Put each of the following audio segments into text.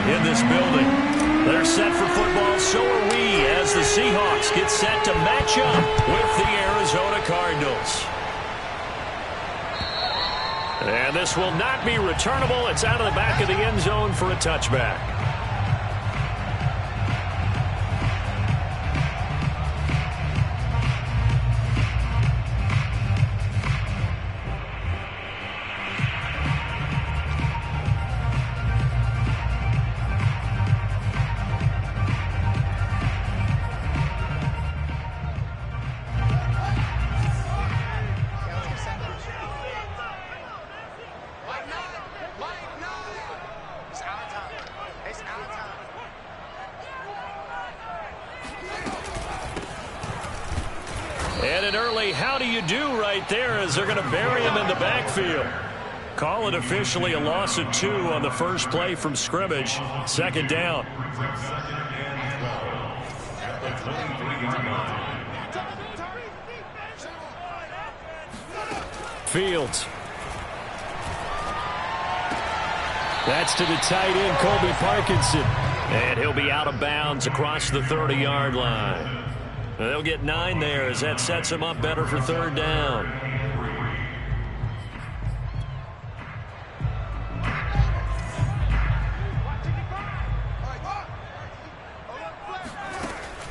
in this building. They're set for football, so are we, as the Seahawks get set to match up with the Arizona Cardinals. And this will not be returnable. It's out of the back of the end zone for a touchback. And an early how do you do right there as they're going to bury him in the backfield. Call it officially a loss of 2 on the first play from scrimmage. Second down. Fields. That's to the tight end, Colby Parkinson. And he'll be out of bounds across the 30-yard line. They'll get 9 there as that sets him up better for third down.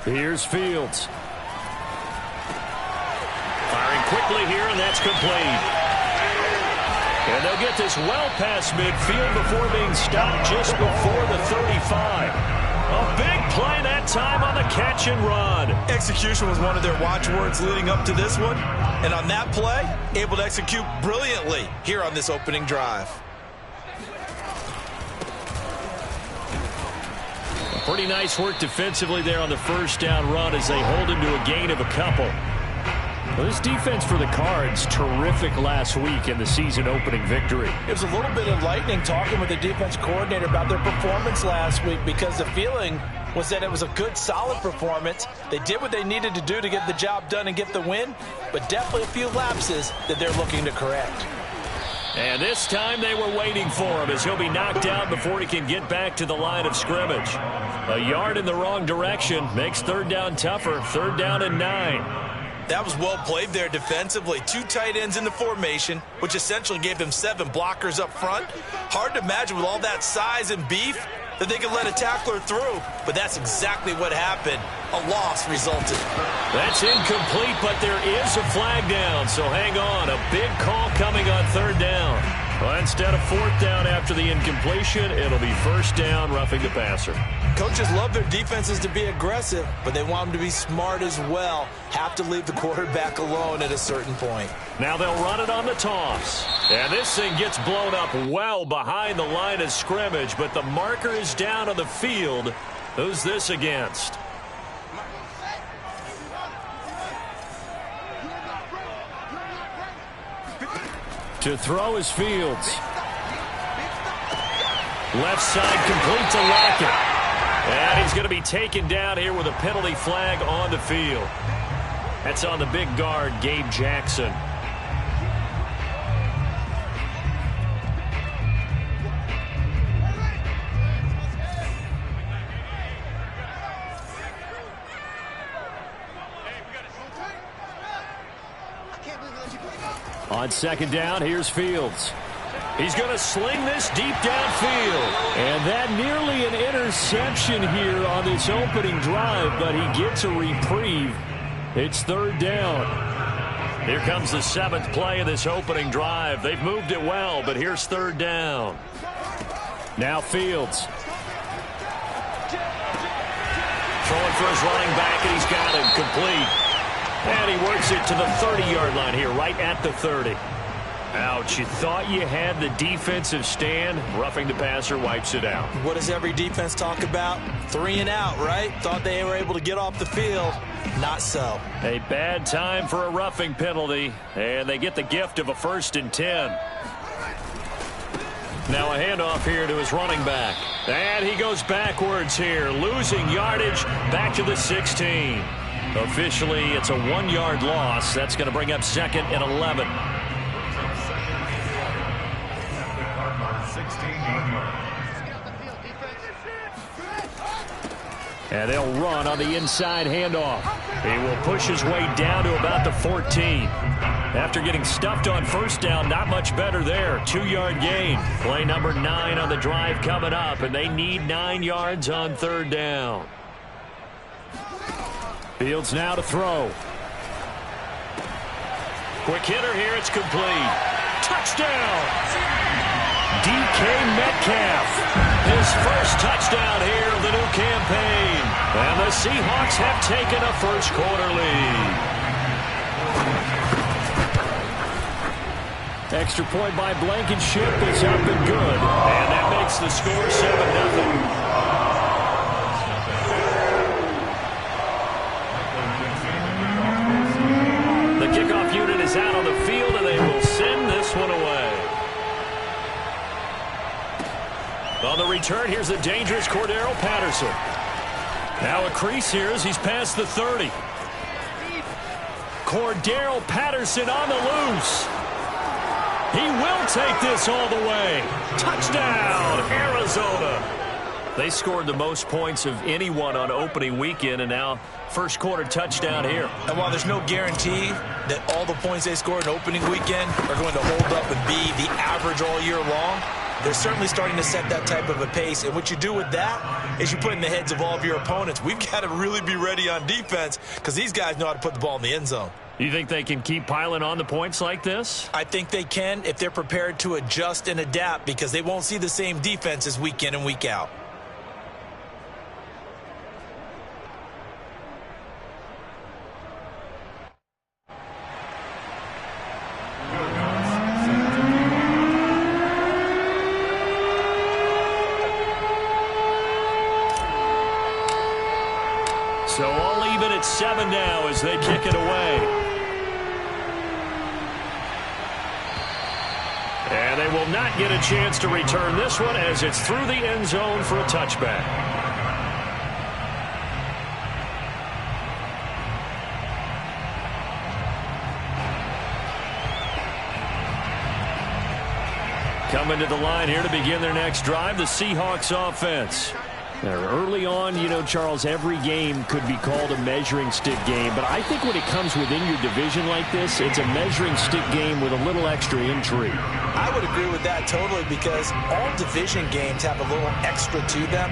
Here's Fields. Firing quickly here, and that's complete. And they'll get this well past midfield before being stopped just before the 35. A big play that time on the catch and run. Execution was one of their watchwords leading up to this one. And on that play, able to execute brilliantly here on this opening drive. Pretty nice work defensively there on the first down run as they hold him to a gain of a couple. Well, this defense for the Cards, terrific last week in the season opening victory. It was a little bit enlightening talking with the defense coordinator about their performance last week because the feeling was that it was a good, solid performance. They did what they needed to do to get the job done and get the win, but definitely a few lapses that they're looking to correct. And this time they were waiting for him as he'll be knocked down before he can get back to the line of scrimmage. A yard in the wrong direction makes third down tougher. Third down and 9. That was well played there defensively. 2 tight ends in the formation, which essentially gave them 7 blockers up front. Hard to imagine with all that size and beef that they could let a tackler through, but that's exactly what happened. A loss resulted. That's incomplete, but there is a flag down, so hang on. A big call coming on third down. Well, instead of fourth down after the incompletion, it'll be first down, roughing the passer. Coaches love their defenses to be aggressive, but they want them to be smart as well. Have to leave the quarterback alone at a certain point. Now they'll run it on the toss. And this thing gets blown up well behind the line of scrimmage, but the marker is down on the field. Who's this against? To throw is Fields. Left side complete to Lockett. And he's going to be taken down here with a penalty flag on the field. That's on the big guard, Gabe Jackson. On second down, here's Fields. He's going to sling this deep downfield. And that nearly an interception here on this opening drive, but he gets a reprieve. It's third down. Here comes the 7th play of this opening drive. They've moved it well, but here's third down. Now Fields. Throwing for his running back, and he's got him complete. And he works it to the 30-yard line here, right at the 30. Ouch, you thought you had the defensive stand. Roughing the passer wipes it out. What does every defense talk about? 3 and out, right? Thought they were able to get off the field. Not so. A bad time for a roughing penalty, and they get the gift of a 1st and 10. Now a handoff here to his running back. And he goes backwards here, losing yardage back to the 16. Officially, it's a 1-yard loss. That's going to bring up 2nd and 11. And they'll run on the inside handoff. He will push his way down to about the 14. After getting stuffed on first down, not much better there. 2-yard gain. Play number 9 on the drive coming up, and they need 9 yards on third down. Fields now to throw. Quick hitter here. It's complete. Touchdown! DK Metcalf, his first touchdown here of the new campaign. And the Seahawks have taken a first-quarter lead. Extra point by Blankenship is up and good. And that makes the score 7-0. The kickoff unit is out on the field, and they will send this one away. On the return, here's the dangerous Cordero Patterson. Now a crease here as he's past the 30. Cordero Patterson on the loose. He will take this all the way. Touchdown, Arizona. They scored the most points of anyone on opening weekend, and now first quarter touchdown here. And while there's no guarantee that all the points they scored in opening weekend are going to hold up and be the average all year long, they're certainly starting to set that type of a pace. And what you do with that is you put in the heads of all of your opponents, we've got to really be ready on defense because these guys know how to put the ball in the end zone. You think they can keep piling on the points like this? I think they can if they're prepared to adjust and adapt because they won't see the same defenses week in and week out. So all even at 7 now as they kick it away. And they will not get a chance to return this one as it's through the end zone for a touchback. Coming to the line here to begin their next drive, the Seahawks offense. Early on, you know, Charles, every game could be called a measuring stick game. But I think when it comes within your division like this, it's a measuring stick game with a little extra intrigue. I would agree with that totally because all division games have a little extra to them.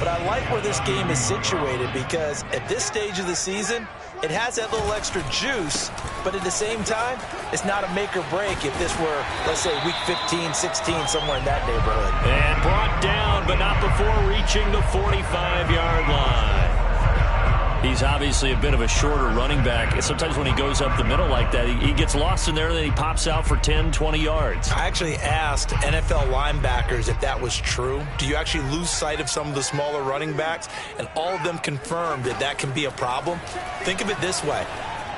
But I like where this game is situated because at this stage of the season, it has that little extra juice, but at the same time, it's not a make or break if this were, let's say, week 15, 16, somewhere in that neighborhood. And brought down, but not before reaching the 45-yard line. He's obviously a bit of a shorter running back. Sometimes when he goes up the middle like that, he gets lost in there, and then he pops out for 10, 20 yards. I actually asked NFL linebackers if that was true. Do you actually lose sight of some of the smaller running backs? And all of them confirmed that that can be a problem. Think of it this way.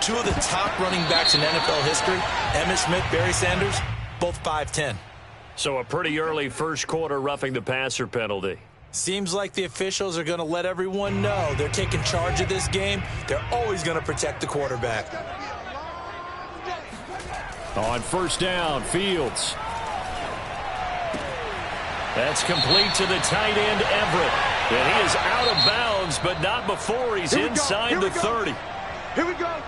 2 of the top running backs in NFL history, Emmitt Smith, Barry Sanders, both 5'10". So a pretty early first quarter roughing the passer penalty. Seems like the officials are going to let everyone know they're taking charge of this game. They're always going to protect the quarterback. On first down, Fields. That's complete to the tight end, Everett. And he is out of bounds, but not before he's inside the 30. Here we go.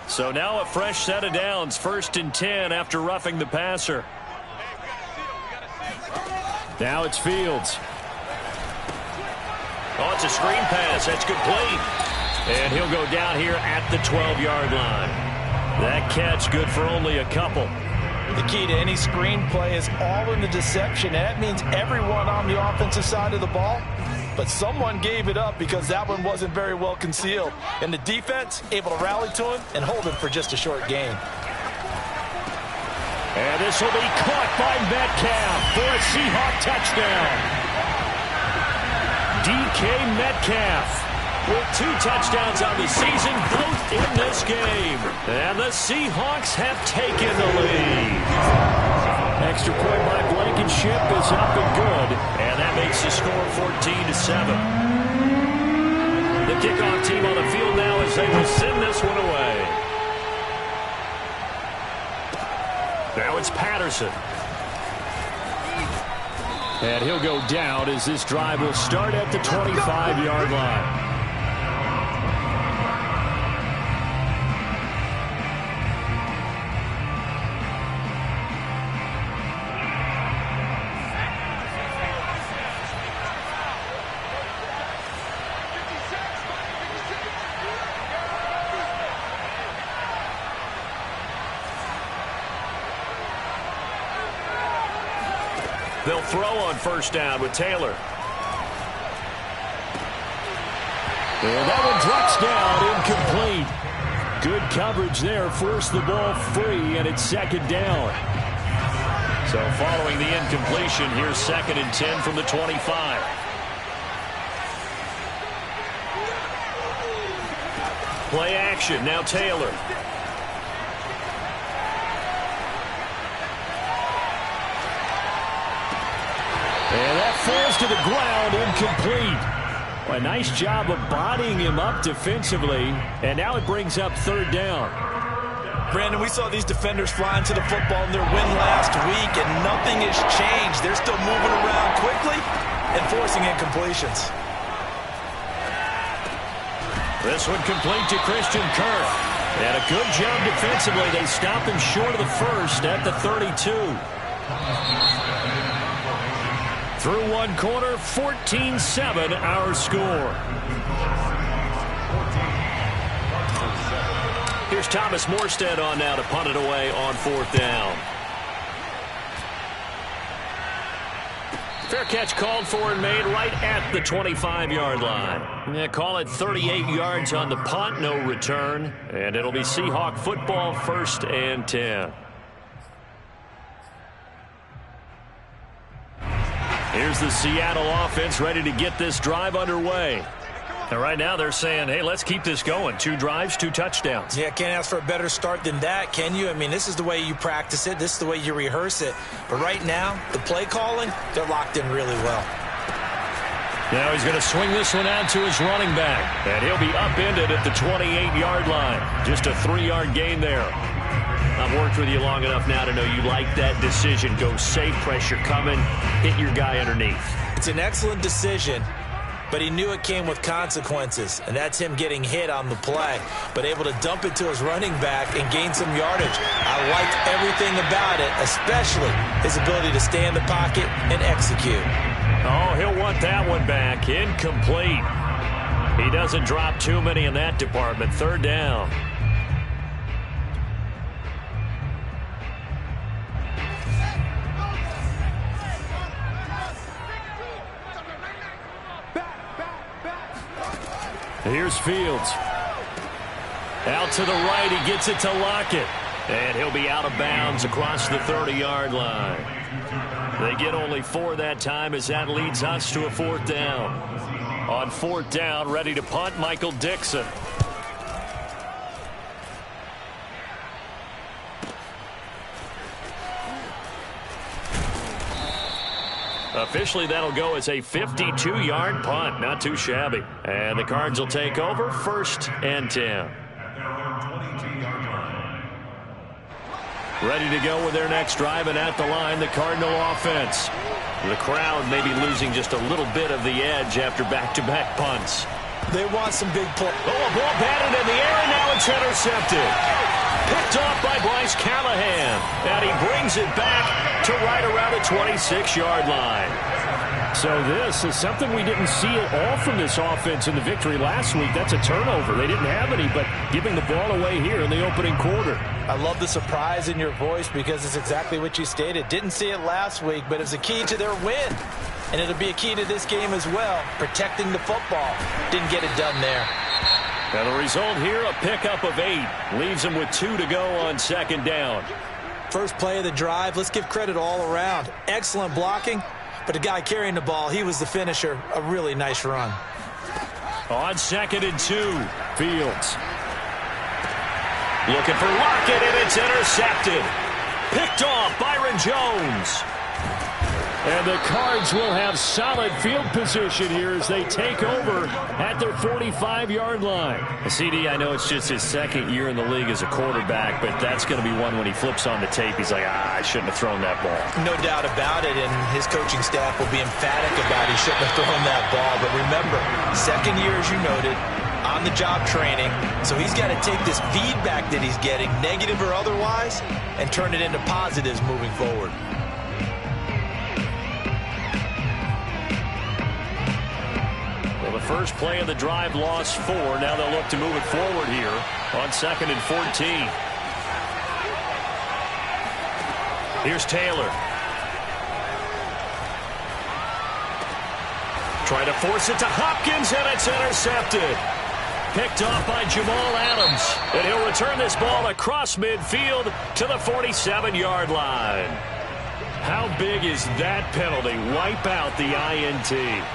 So now a fresh set of downs, 1st and 10 after roughing the passer. Now it's Fields. Oh, it's a screen pass. That's complete. And he'll go down here at the 12-yard line. That catch good for only a couple. The key to any screen play is all in the deception. And that means everyone on the offensive side of the ball. But someone gave it up because that one wasn't very well concealed. And the defense able to rally to him and hold him for just a short gain. And this will be caught by Metcalf for a Seahawk touchdown. DK Metcalf with 2 touchdowns on the season, both in this game. And the Seahawks have taken the lead. Extra point by Blankenship is up and good. And that makes the score 14-7. The kickoff team on the field now as they will send this one away. Now it's Patterson. And he'll go down as this drive will start at the 25-yard line. They'll throw on first down with Taylor. And that one drops down, incomplete. Good coverage there, forced the ball free, and it's second down. So following the incompletion, here's 2nd and 10 from the 25. Play action, now Taylor. And that falls to the ground, incomplete. A nice job of bodying him up defensively, and now it brings up 3rd down. Brandon, we saw these defenders flying to the football in their win last week, and nothing has changed. They're still moving around quickly and forcing incompletions. This one complete to Christian Kirk. And a good job defensively. They stop him short of the first at the 32. Through one quarter, 14-7 our score. Here's Thomas Morstead on now to punt it away on 4th down. Fair catch called for and made right at the 25-yard line. Yeah, call it 38 yards on the punt, no return. And it'll be Seahawk football, 1st and 10. Here's the Seattle offense ready to get this drive underway. And right now they're saying, hey, let's keep this going. 2 drives, 2 touchdowns. Yeah, can't ask for a better start than that, can you? I mean, this is the way you practice it. This is the way you rehearse it. But right now, the play calling, they're locked in really well. Now he's going to swing this one out to his running back. And he'll be upended at the 28-yard line. Just a 3-yard gain there. I've worked with you long enough now to know you like that decision. Go safe, pressure coming, hit your guy underneath. It's an excellent decision, but he knew it came with consequences, and that's him getting hit on the play, but able to dump it to his running back and gain some yardage. I liked everything about it, especially his ability to stay in the pocket and execute. Oh, he'll want that one back. Incomplete. He doesn't drop too many in that department. 3rd down. Here's Fields. Out to the right, he gets it to Lockett. And he'll be out of bounds across the 30-yard line. They get only 4 that time as that leads us to a 4th down. On 4th down, ready to punt, Michael Dixon. Officially, that'll go as a 52-yard punt. Not too shabby. And the Cards will take over, 1st and 10. Ready to go with their next drive, and at the line, the Cardinal offense. The crowd may be losing just a little bit of the edge after back-to-back punts. They want some big play. Oh, a ball batted in the air, and now it's intercepted. Picked off by Bryce Callahan. And he brings it back to right around the 26-yard line. So this is something we didn't see at all from this offense in the victory last week. That's a turnover. They didn't have any, but giving the ball away here in the opening quarter. I love the surprise in your voice because it's exactly what you stated. Didn't see it last week, but it's a key to their win. And it'll be a key to this game as well, protecting the football. Didn't get it done there. And the result here, a pickup of 8. Leaves them with 2 to go on 2nd down. First play of the drive, let's give credit all around. Excellent blocking, but the guy carrying the ball, he was the finisher. A really nice run. On 2nd and 2, Fields. Looking for Lockett, and it's intercepted. Picked off Byron Jones. And the Cards will have solid field position here as they take over at their 45-yard line. CD, I know it's just his second year in the league as a quarterback, but that's going to be one when he flips on the tape, he's like, I shouldn't have thrown that ball. No doubt about it, and his coaching staff will be emphatic about he shouldn't have thrown that ball. But remember, second year, as you noted, on-the-job training, so he's got to take this feedback that he's getting, negative or otherwise, and turn it into positives moving forward. Well, the first play of the drive lost 4. Now they'll look to move it forward here on 2nd and 14. Here's Taylor. Trying to force it to Hopkins, and it's intercepted. Picked off by Jamal Adams. And he'll return this ball across midfield to the 47-yard line. How big is that penalty? Wipe out the INT.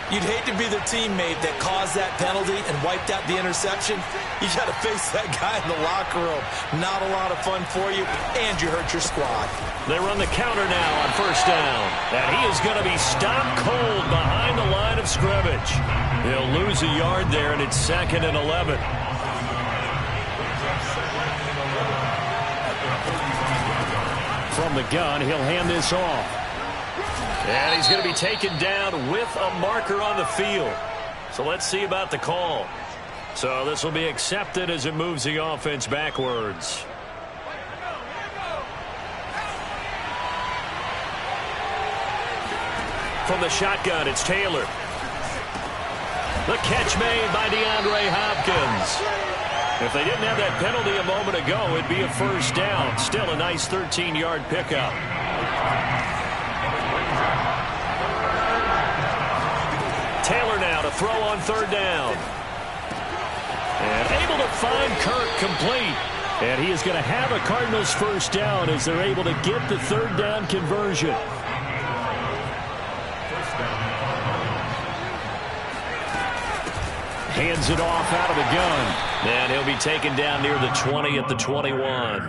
You'd hate to be the teammate that caused that penalty and wiped out the interception. You got to face that guy in the locker room. Not a lot of fun for you, and you hurt your squad. They run the counter now on first down. And he is going to be stopped cold behind the line of scrimmage. He'll lose a yard there, and it's 2nd and 11. From the gun, he'll hand this off. And he's going to be taken down with a marker on the field. So let's see about the call. So this will be accepted as it moves the offense backwards. From the shotgun, it's Taylor. The catch made by DeAndre Hopkins. If they didn't have that penalty a moment ago, it'd be a first down. Still a nice 13-yard pickup. Taylor now to throw on 3rd down. And able to find Kirk complete. And he is going to have a Cardinals first down as they're able to get the 3rd down conversion. Hands it off out of the gun. And he'll be taken down near the 20 at the 21.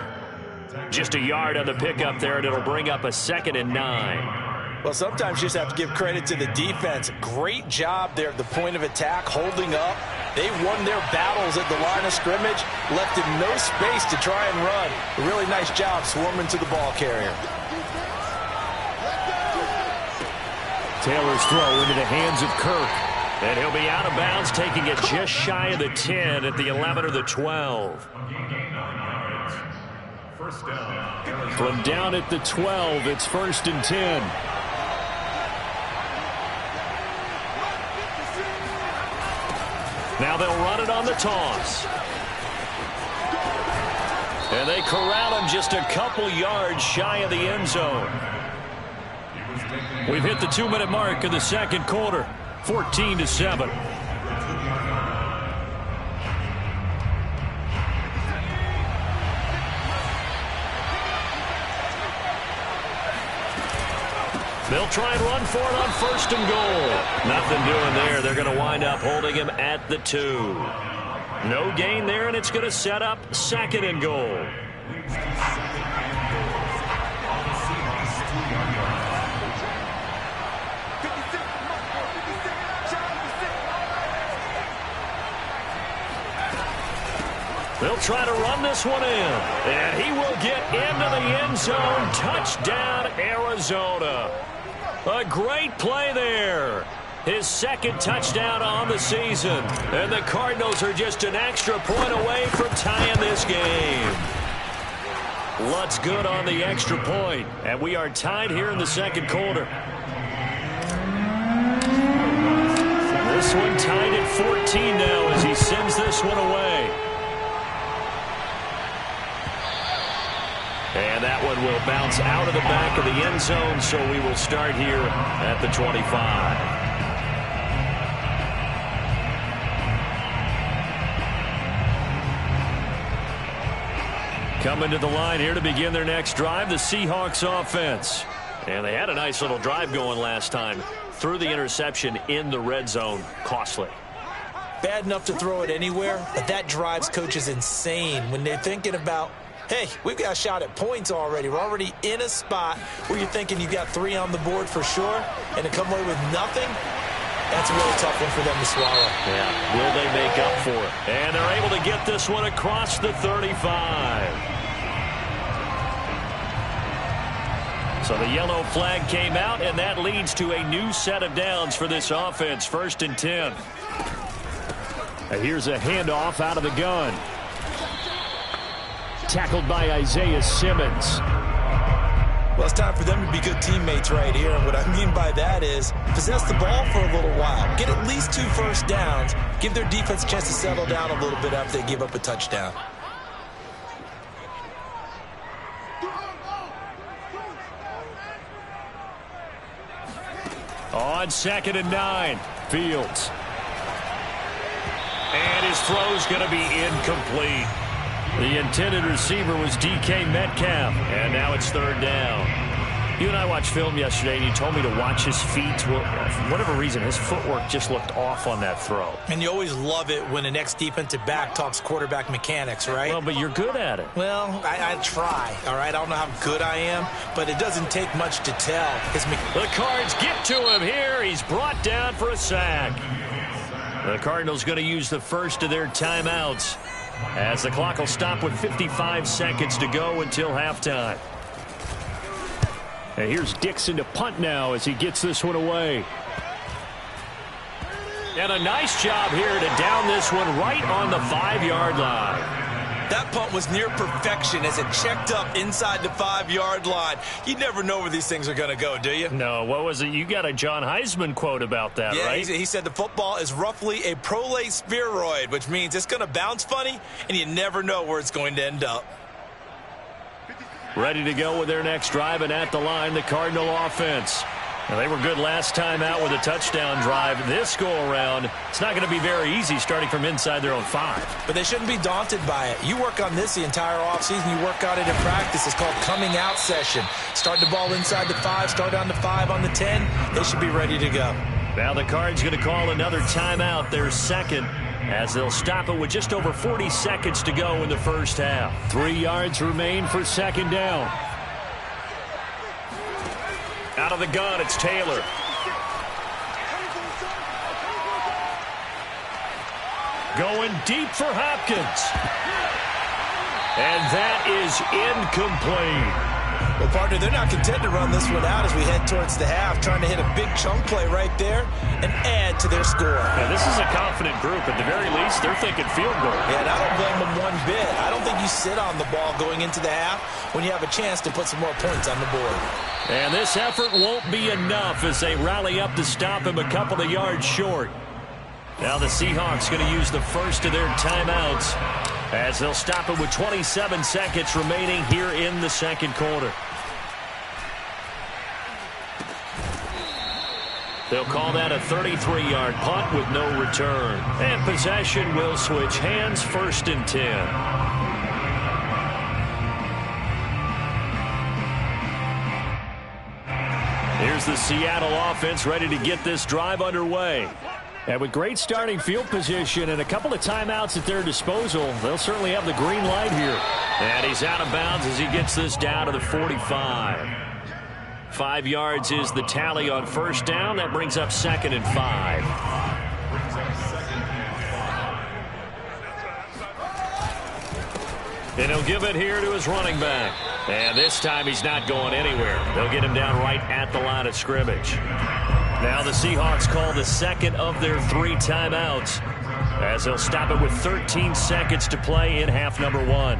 Just a yard on the pickup there, and it'll bring up a 2nd and 9. Well, sometimes you just have to give credit to the defense. Great job there at the point of attack, holding up. They won their battles at the line of scrimmage, left him no space to try and run. A really nice job swarming to the ball carrier. Taylor's throw into the hands of Kirk. And he'll be out of bounds, taking it just shy of the 10 at the 11 or the 12. From down at the 12, it's 1st and 10. Now they'll run it on the toss. And they corral him just a couple yards shy of the end zone. We've hit the 2-minute mark of the second quarter. 14-7. They'll try and run for it on 1st and goal. Nothing doing there. They're going to wind up holding him at the 2. No gain there, and it's going to set up 2nd and goal. They'll try to run this one in, and he will get into the end zone. Touchdown, Arizona. A great play there. His 2nd touchdown on the season. And the Cardinals are just an extra point away from tying this game. Lutz good on the extra point, and we are tied here in the second quarter. This one tied at 14 now as he sends this one away. And that one will bounce out of the back of the end zone, so we will start here at the 25. Coming to the line here to begin their next drive, the Seahawks offense. And they had a nice little drive going last time. Threw the interception in the red zone. Costly. Bad enough to throw it anywhere, but that drives coaches insane when they're thinking about, hey, we've got a shot at points already. We're already in a spot where you're thinking you've got 3 on the board for sure, and to come away with nothing, that's a really tough one for them to swallow. Yeah, will they make up for it? And they're able to get this one across the 35. So the yellow flag came out, and that leads to a new set of downs for this offense. 1st and 10. And here's a handoff out of the gun. Tackled by Isaiah Simmons. Well, it's time for them to be good teammates right here. And what I mean by that is possess the ball for a little while. Get at least 2 first downs. Give their defense a chance to settle down a little bit after they give up a touchdown. On 2nd and 9, Fields. And his throw's going to be incomplete. The intended receiver was DK Metcalf, and now it's 3rd down. You and I watched film yesterday, and you told me to watch his feet. Well, for whatever reason, his footwork just looked off on that throw. And you always love it when an ex-defensive back talks quarterback mechanics, right? Well, but you're good at it. Well, I try, all right? I don't know how good I am, but it doesn't take much to tell. The Cards get to him here. He's brought down for a sack. The Cardinals going to use the first of their timeouts, as the clock will stop with 55 seconds to go until halftime. And here's Dixon to punt now as he gets this one away. And a nice job here to down this one right on the 5-yard line. That punt was near perfection as it checked up inside the 5-yard line. You never know where these things are going to go, do you? No, what was it? You got a John Heisman quote about that, right? He said the football is roughly a prolate spheroid, which means it's going to bounce funny, and you never know where it's going to end up. Ready to go with their next drive, and at the line, the Cardinal offense. Now, they were good last time out with a touchdown drive. This go-around, it's not going to be very easy starting from inside their own 5. But they shouldn't be daunted by it. You work on this the entire offseason. You work on it in practice. It's called coming out session. Start the ball inside the 5, start on the 5, on the 10. They should be ready to go. Now the Cards going to call another timeout, their second, as they'll stop it with just over 40 seconds to go in the first half. 3 yards remain for 2nd down. Out of the gun, it's Taylor. Going deep for Hopkins. And that is incomplete. Well, partner, they're not content to run this one out as we head towards the half, trying to hit a big chunk play right there and add to their score. Yeah, this is a confident group. At the very least, they're thinking field goal. Yeah, and I don't blame them one bit. I don't think you sit on the ball going into the half when you have a chance to put some more points on the board. And this effort won't be enough as they rally up to stop him a couple of yards short. Now the Seahawks going to use the first of their timeouts as they'll stop it with 27 seconds remaining here in the second quarter. They'll call that a 33-yard punt with no return. And possession will switch hands, 1st and 10. Here's the Seattle offense ready to get this drive underway. And with great starting field position and a couple of timeouts at their disposal, they'll certainly have the green light here. And he's out of bounds as he gets this down to the 45. 5 yards is the tally on 1st down. That brings up 2nd and 5. And he'll give it here to his running back. And this time he's not going anywhere. They'll get him down right at the line of scrimmage. Now the Seahawks call the second of their 3 timeouts as they'll stop it with 13 seconds to play in half number 1.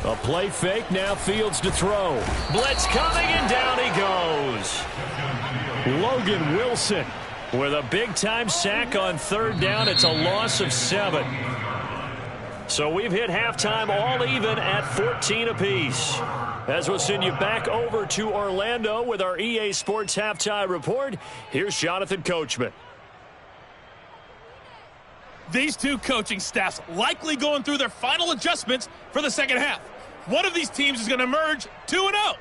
A play fake, now Fields to throw. Blitz coming, and down he goes. Logan Wilson with a big-time sack on 3rd down. It's a loss of 7. So we've hit halftime all even at 14 apiece. As we'll send you back over to Orlando with our EA Sports Halftime Report, here's Jonathan Coachman. These two coaching staffs likely going through their final adjustments for the second half. One of these teams is going to emerge 2-0.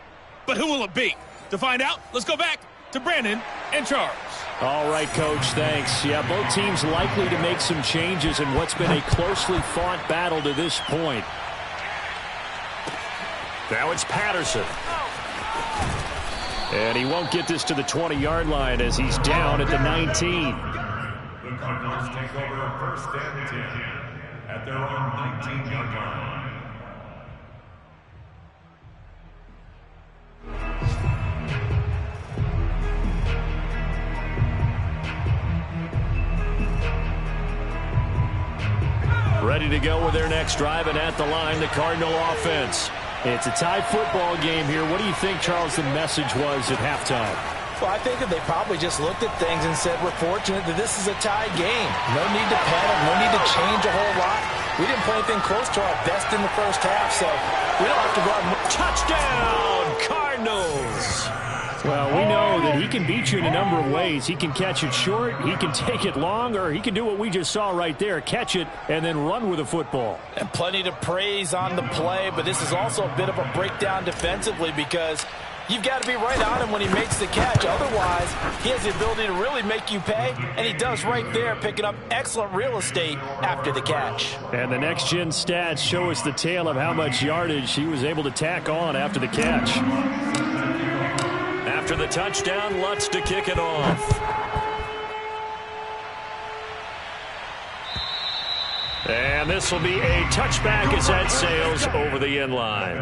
But who will it be? To find out, let's go back to Brandon and Charles. All right, Coach, thanks. Yeah, both teams likely to make some changes in what's been a closely fought battle to this point. Now it's Patterson. And he won't get this to the 20-yard line as he's down at the 19. The Cardinals take over first and 10 at their own 19-yard line. Ready to go with their next drive, and at the line, the Cardinal offense. It's a tie football game here. What do you think, Charles, the message was at halftime? Well, I think that they probably just looked at things and said, we're fortunate that this is a tie game. No need to panic, no need to change a whole lot. We didn't play anything close to our best in the first half, so we don't have to go out and... Touchdown, Cardinals! Well, we know that he can beat you in a number of ways. He can catch it short, he can take it long, or he can do what we just saw right there, catch it and then run with the football. And plenty to praise on the play, but this is also a bit of a breakdown defensively because you've got to be right on him when he makes the catch. Otherwise, he has the ability to really make you pay, and he does right there, picking up excellent real estate after the catch. And the next-gen stats show us the tale of how much yardage he was able to tack on after the catch. After the touchdown, Lutz to kick it off. And this will be a touchback as that sails over the end line.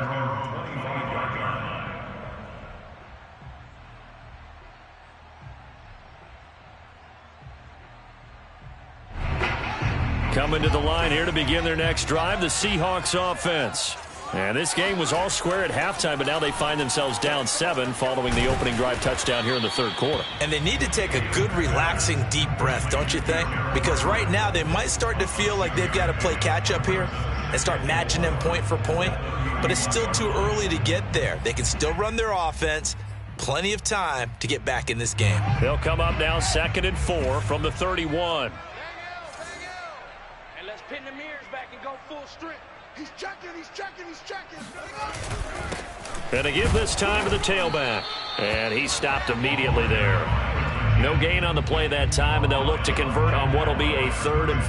Coming to the line here to begin their next drive, the Seahawks offense. And this game was all square at halftime, but now they find themselves down 7 following the opening drive touchdown here in the third quarter. And they need to take a good, relaxing, deep breath, don't you think? Because right now they might start to feel like they've got to play catch-up here and start matching them point for point. But it's still too early to get there. They can still run their offense. Plenty of time to get back in this game. They'll come up now 2nd and 4 from the 31. And let's pin the mirrors back and go full strip. He's checking, he's checking, he's checking. And to give this time to the tailback. And he stopped immediately there. No gain on the play that time, and they'll look to convert on what will be a 3rd and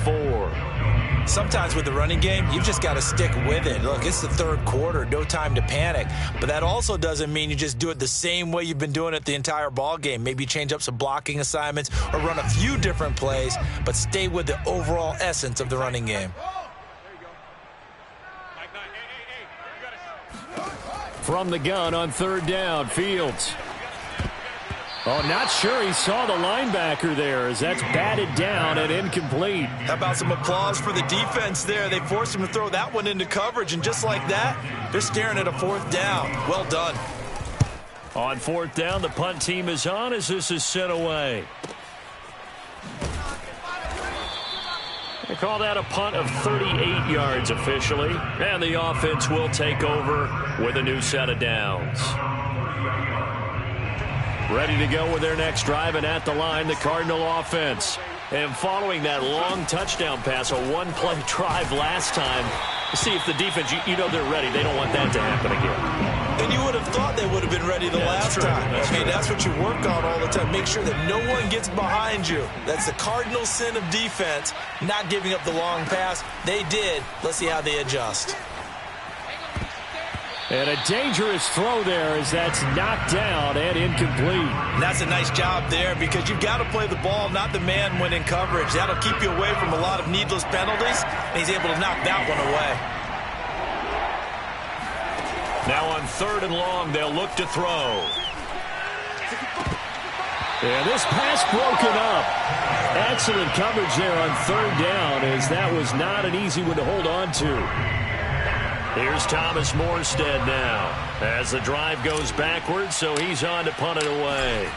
4. Sometimes with the running game, you've just got to stick with it. Look, it's the third quarter, no time to panic. But that also doesn't mean you just do it the same way you've been doing it the entire ball game. Maybe change up some blocking assignments or run a few different plays, but stay with the overall essence of the running game. From the gun on 3rd down, Fields. Oh, not sure he saw the linebacker there as that's batted down and incomplete. How about some applause for the defense there? They forced him to throw that one into coverage, and just like that, they're staring at a 4th down. Well done. On 4th down, the punt team is on as this is sent away. They call that a punt of 38 yards officially, and the offense will take over with a new set of downs. Ready to go with their next drive, and at the line, the Cardinal offense. And following that long touchdown pass, a one-play drive last time, see if the defense, you know they're ready. They don't want that to happen again. And you would have thought they would have been ready the last time. That's what you work on all the time. Make sure that no one gets behind you. That's the cardinal sin of defense, not giving up the long pass. They did. Let's see how they adjust. And a dangerous throw there as that's knocked down and incomplete. And that's a nice job there because you've got to play the ball, not the man when in coverage. That'll keep you away from a lot of needless penalties, and he's able to knock that one away. Now on 3rd and long, they'll look to throw. And this pass broken up. Excellent coverage there on 3rd down as that was not an easy one to hold on to. Here's Thomas Morstead now as the drive goes backwards, so he's on to punt it away.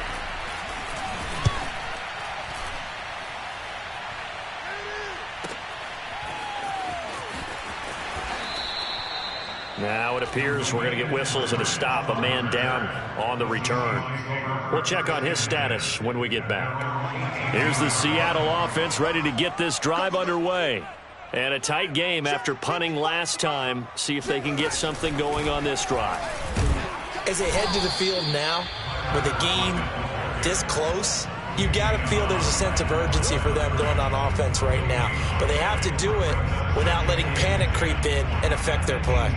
Now it appears we're going to get whistles and a stop, a man down on the return. We'll check on his status when we get back. Here's the Seattle offense ready to get this drive underway. And a tight game after punting last time. See if they can get something going on this drive. As they head to the field now, with the game this close, you've got to feel there's a sense of urgency for them going on offense right now. But they have to do it without letting panic creep in and affect their play.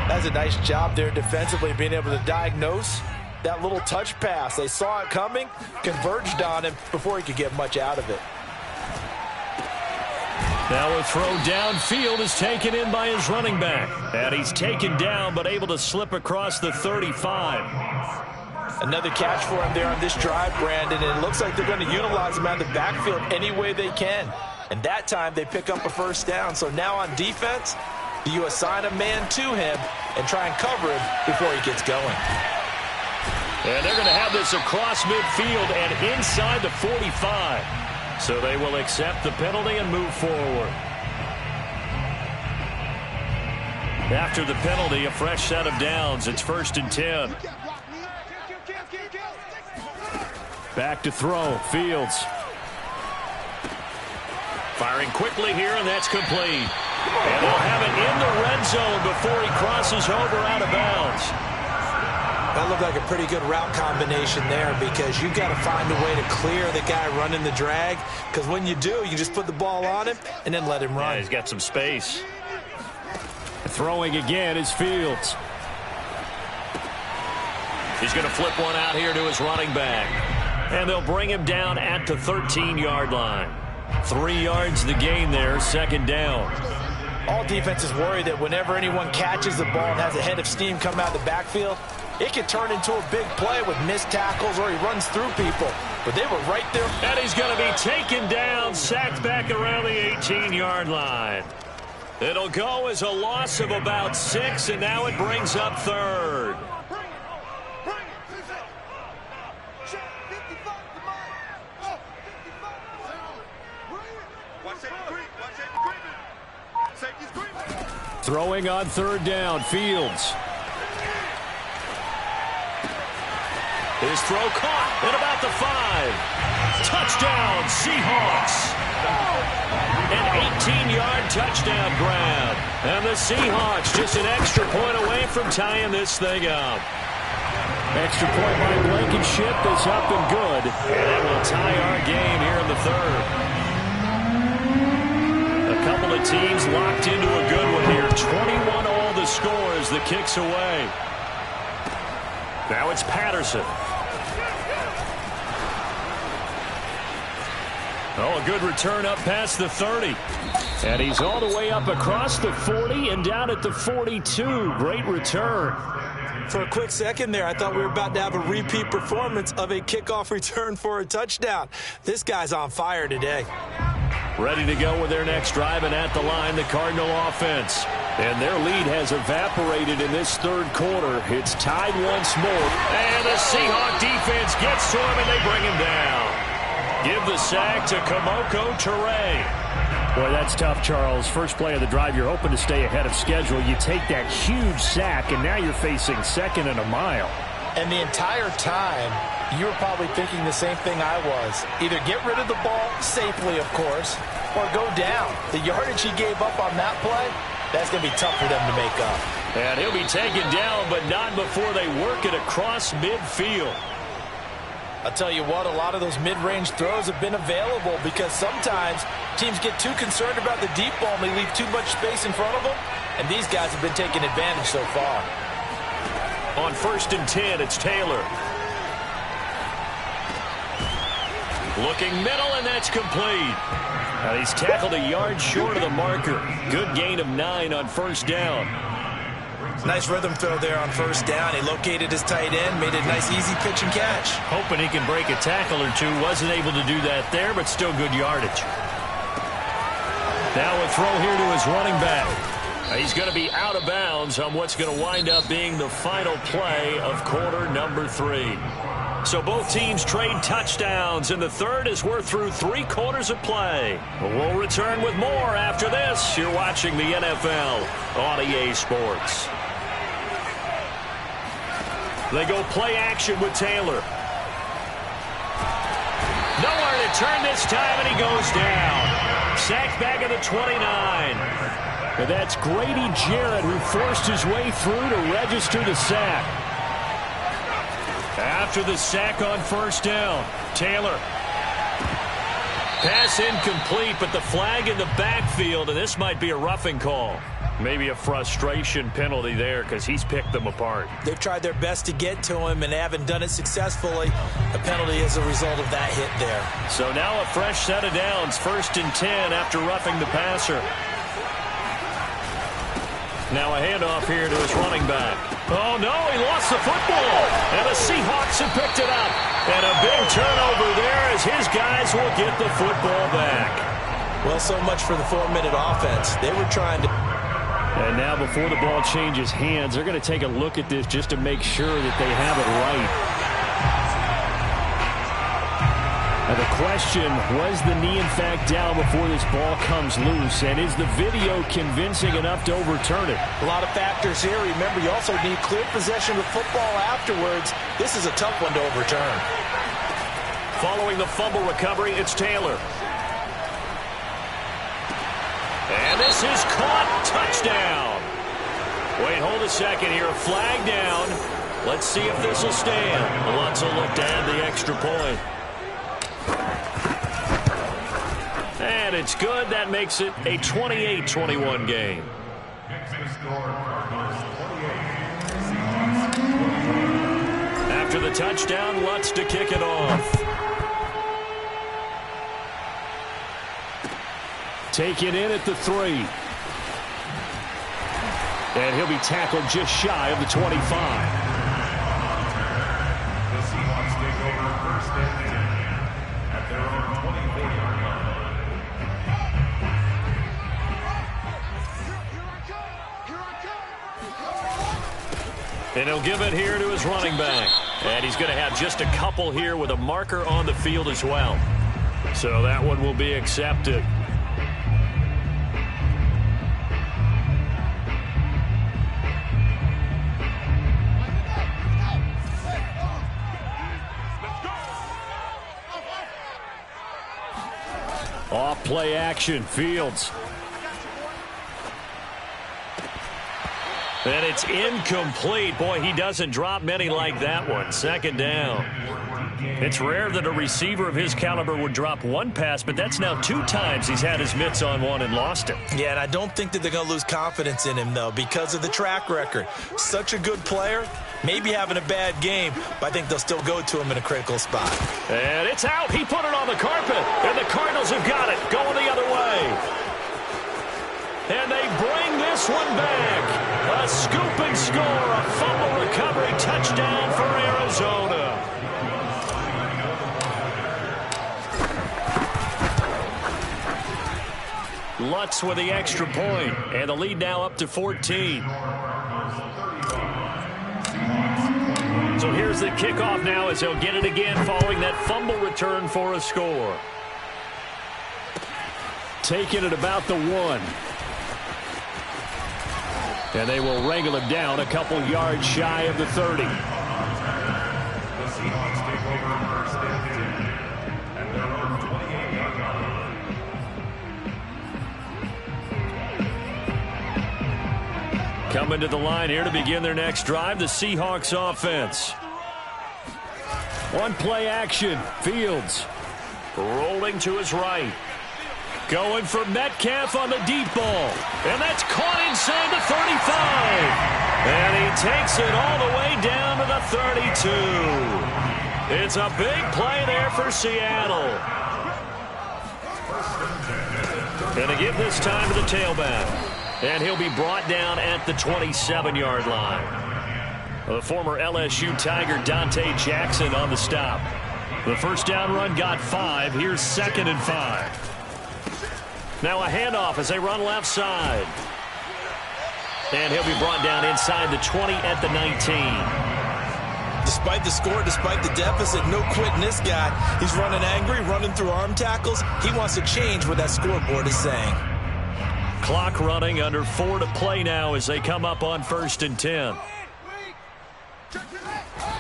That's a nice job there defensively, being able to diagnose that little touch pass. They saw it coming, converged on him before he could get much out of it. Now a throw downfield is taken in by his running back. And he's taken down but able to slip across the 35. Another catch for him there on this drive, Brandon, and it looks like they're going to utilize him out of the backfield any way they can. And that time they pick up a first down. So now on defense, do you assign a man to him and try and cover him before he gets going? And they're going to have this across midfield and inside the 45. So they will accept the penalty and move forward. After the penalty, a fresh set of downs. It's 1st and 10. Back to throw. Fields. Firing quickly here, and that's complete. And they'll have it in the red zone before he crosses over out of bounds. That looked like a pretty good route combination there, because you've got to find a way to clear the guy running the drag, because when you do, you just put the ball on him and then let him run. Yeah, he's got some space. Throwing again is Fields. He's going to flip one out here to his running back. And they'll bring him down at the 13-yard line. 3 yards the gain there, 2nd down. All defenses worry that whenever anyone catches the ball and has a head of steam come out of the backfield, it can turn into a big play with missed tackles or he runs through people. But they were right there. And he's going to be taken down, sacked back around the 18-yard line. It'll go as a loss of about 6, and now it brings up 3rd. Throwing on 3rd down, Fields. His throw caught at about the 5. Touchdown, Seahawks. An 18-yard touchdown grab. And the Seahawks just an extra point away from tying this thing up. Extra point by Blankenship is up and good. And that will tie our game here in the 3rd. A couple of teams locked into a good one here. 21 all the score as the kick's away. Now it's Patterson. Oh, a good return up past the 30. And he's all the way up across the 40 and down at the 42. Great return. For a quick second there, I thought we were about to have a repeat performance of a kickoff return for a touchdown. This guy's on fire today. Ready to go with their next drive, and at the line, the Cardinal offense. And their lead has evaporated in this 3rd quarter. It's tied once more. And the Seahawk defense gets to him, and they bring him down. Give the sack to Kamoko Toure. Boy, that's tough, Charles. First play of the drive, you're hoping to stay ahead of schedule. You take that huge sack, and now you're facing 2nd and a mile. And the entire time, you were probably thinking the same thing I was. Either get rid of the ball safely, of course, or go down. The yardage he gave up on that play, that's going to be tough for them to make up. And he'll be taken down, but not before they work it across midfield. I'll tell you what, a lot of those mid-range throws have been available because sometimes teams get too concerned about the deep ball and they leave too much space in front of them, and these guys have been taking advantage so far. On 1st and 10, it's Taylor. Looking middle, and that's complete. Now he's tackled a yard short of the marker. Good gain of 9 on 1st down. Nice rhythm throw there on 1st down. He located his tight end, made a nice easy pitch and catch. Hoping he can break a tackle or two. Wasn't able to do that there, but still good yardage. Now a throw here to his running back. He's going to be out of bounds on what's going to wind up being the final play of quarter number 3. So both teams trade touchdowns, and the 3rd as we're through 3 quarters of play. We'll return with more after this. You're watching the NFL on EA Sports. They go play action with Taylor. Nowhere to turn this time, and he goes down. Sacked back at the 29. And that's Grady Jarrett, who forced his way through to register the sack. After the sack on first down, Taylor. Pass incomplete, but the flag in the backfield, and this might be a roughing call. Maybe a frustration penalty there because he's picked them apart. They've tried their best to get to him and haven't done it successfully. A penalty as a result of that hit there. So now a fresh set of downs, 1st and 10 after roughing the passer. Now a handoff here to his running back. Oh, no, he lost the football. And the Seahawks have picked it up. And a big turnover there as his guys will get the football back. Well, so much for the 4-minute offense. They were trying to... And now before the ball changes hands, they're going to take a look at this just to make sure that they have it right. Now the question, was the knee in fact down before this ball comes loose? And is the video convincing enough to overturn it? A lot of factors here. Remember, you also need clear possession of football afterwards. This is a tough one to overturn. Following the fumble recovery, it's Taylor. And this is caught. Touchdown. Wait, hold a second here. A flag down. Let's see if this will stand. Lutz will look to add the extra point. And it's good. That makes it a 28-21 game. After the touchdown, Lutz to kick it off. Take it in at the 3. And he'll be tackled just shy of the 25. The Seahawks take over 1st and 10 at their own 24-yard line. And he'll give it here to his running back. And he's going to have just a couple here with a marker on the field as well. So that one will be accepted. Off play action, Fields. And it's incomplete. Boy, he doesn't drop many like that one. 2nd down. It's rare that a receiver of his caliber would drop one pass, but that's now 2 times he's had his mitts on one and lost it. Yeah, and I don't think that they're going to lose confidence in him, though, because of the track record. Such a good player, maybe having a bad game, but I think they'll still go to him in a critical spot. And it's out. He put it on the carpet, and the Cardinals have got it, going the other way. And they bring this one back. A scoop and score, a fumble recovery touchdown for Arizona. Lutz with the extra point, and the lead now up to 14. So here's the kickoff now as they'll get it again following that fumble return for a score. Taking it about the 1. And they will wrangle him down a couple yards shy of the 30. The Seahawks take over 1st and 10 at their own 28-yard line. Coming to the line here to begin their next drive, the Seahawks offense. One play action, Fields. Rolling to his right. Going for Metcalf on the deep ball. And that's caught inside the 35. And he takes it all the way down to the 32. It's a big play there for Seattle. And to give this time to the tailback. And he'll be brought down at the 27-yard line. The former LSU Tiger Dante Jackson on the stop. The first down run got 5. Here's 2nd and 5. Now a handoff as they run left side. And he'll be brought down inside the 20 at the 19. Despite the score, despite the deficit, no quitting this guy. He's running angry, running through arm tackles. He wants to change what that scoreboard is saying. Clock running, under 4 to play now as they come up on 1st and 10.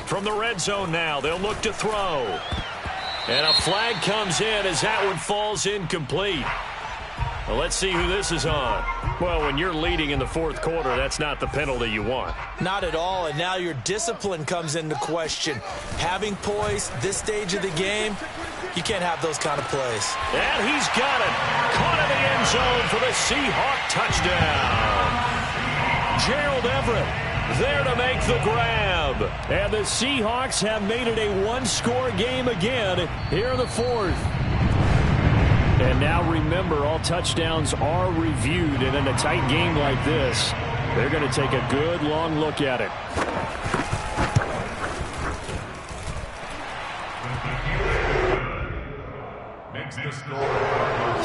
From the red zone now, they'll look to throw. And a flag comes in as that one falls incomplete. Well, let's see who this is on. Well, when you're leading in the fourth quarter, that's not the penalty you want. Not at all, and now your discipline comes into question. Having poise this stage of the game, you can't have those kind of plays. And he's got it. Caught in the end zone for the Seahawk touchdown. Gerald Everett there to make the grab. And the Seahawks have made it a one-score game again here in the fourth. And now remember, all touchdowns are reviewed, and in a tight game like this, they're going to take a good long look at it.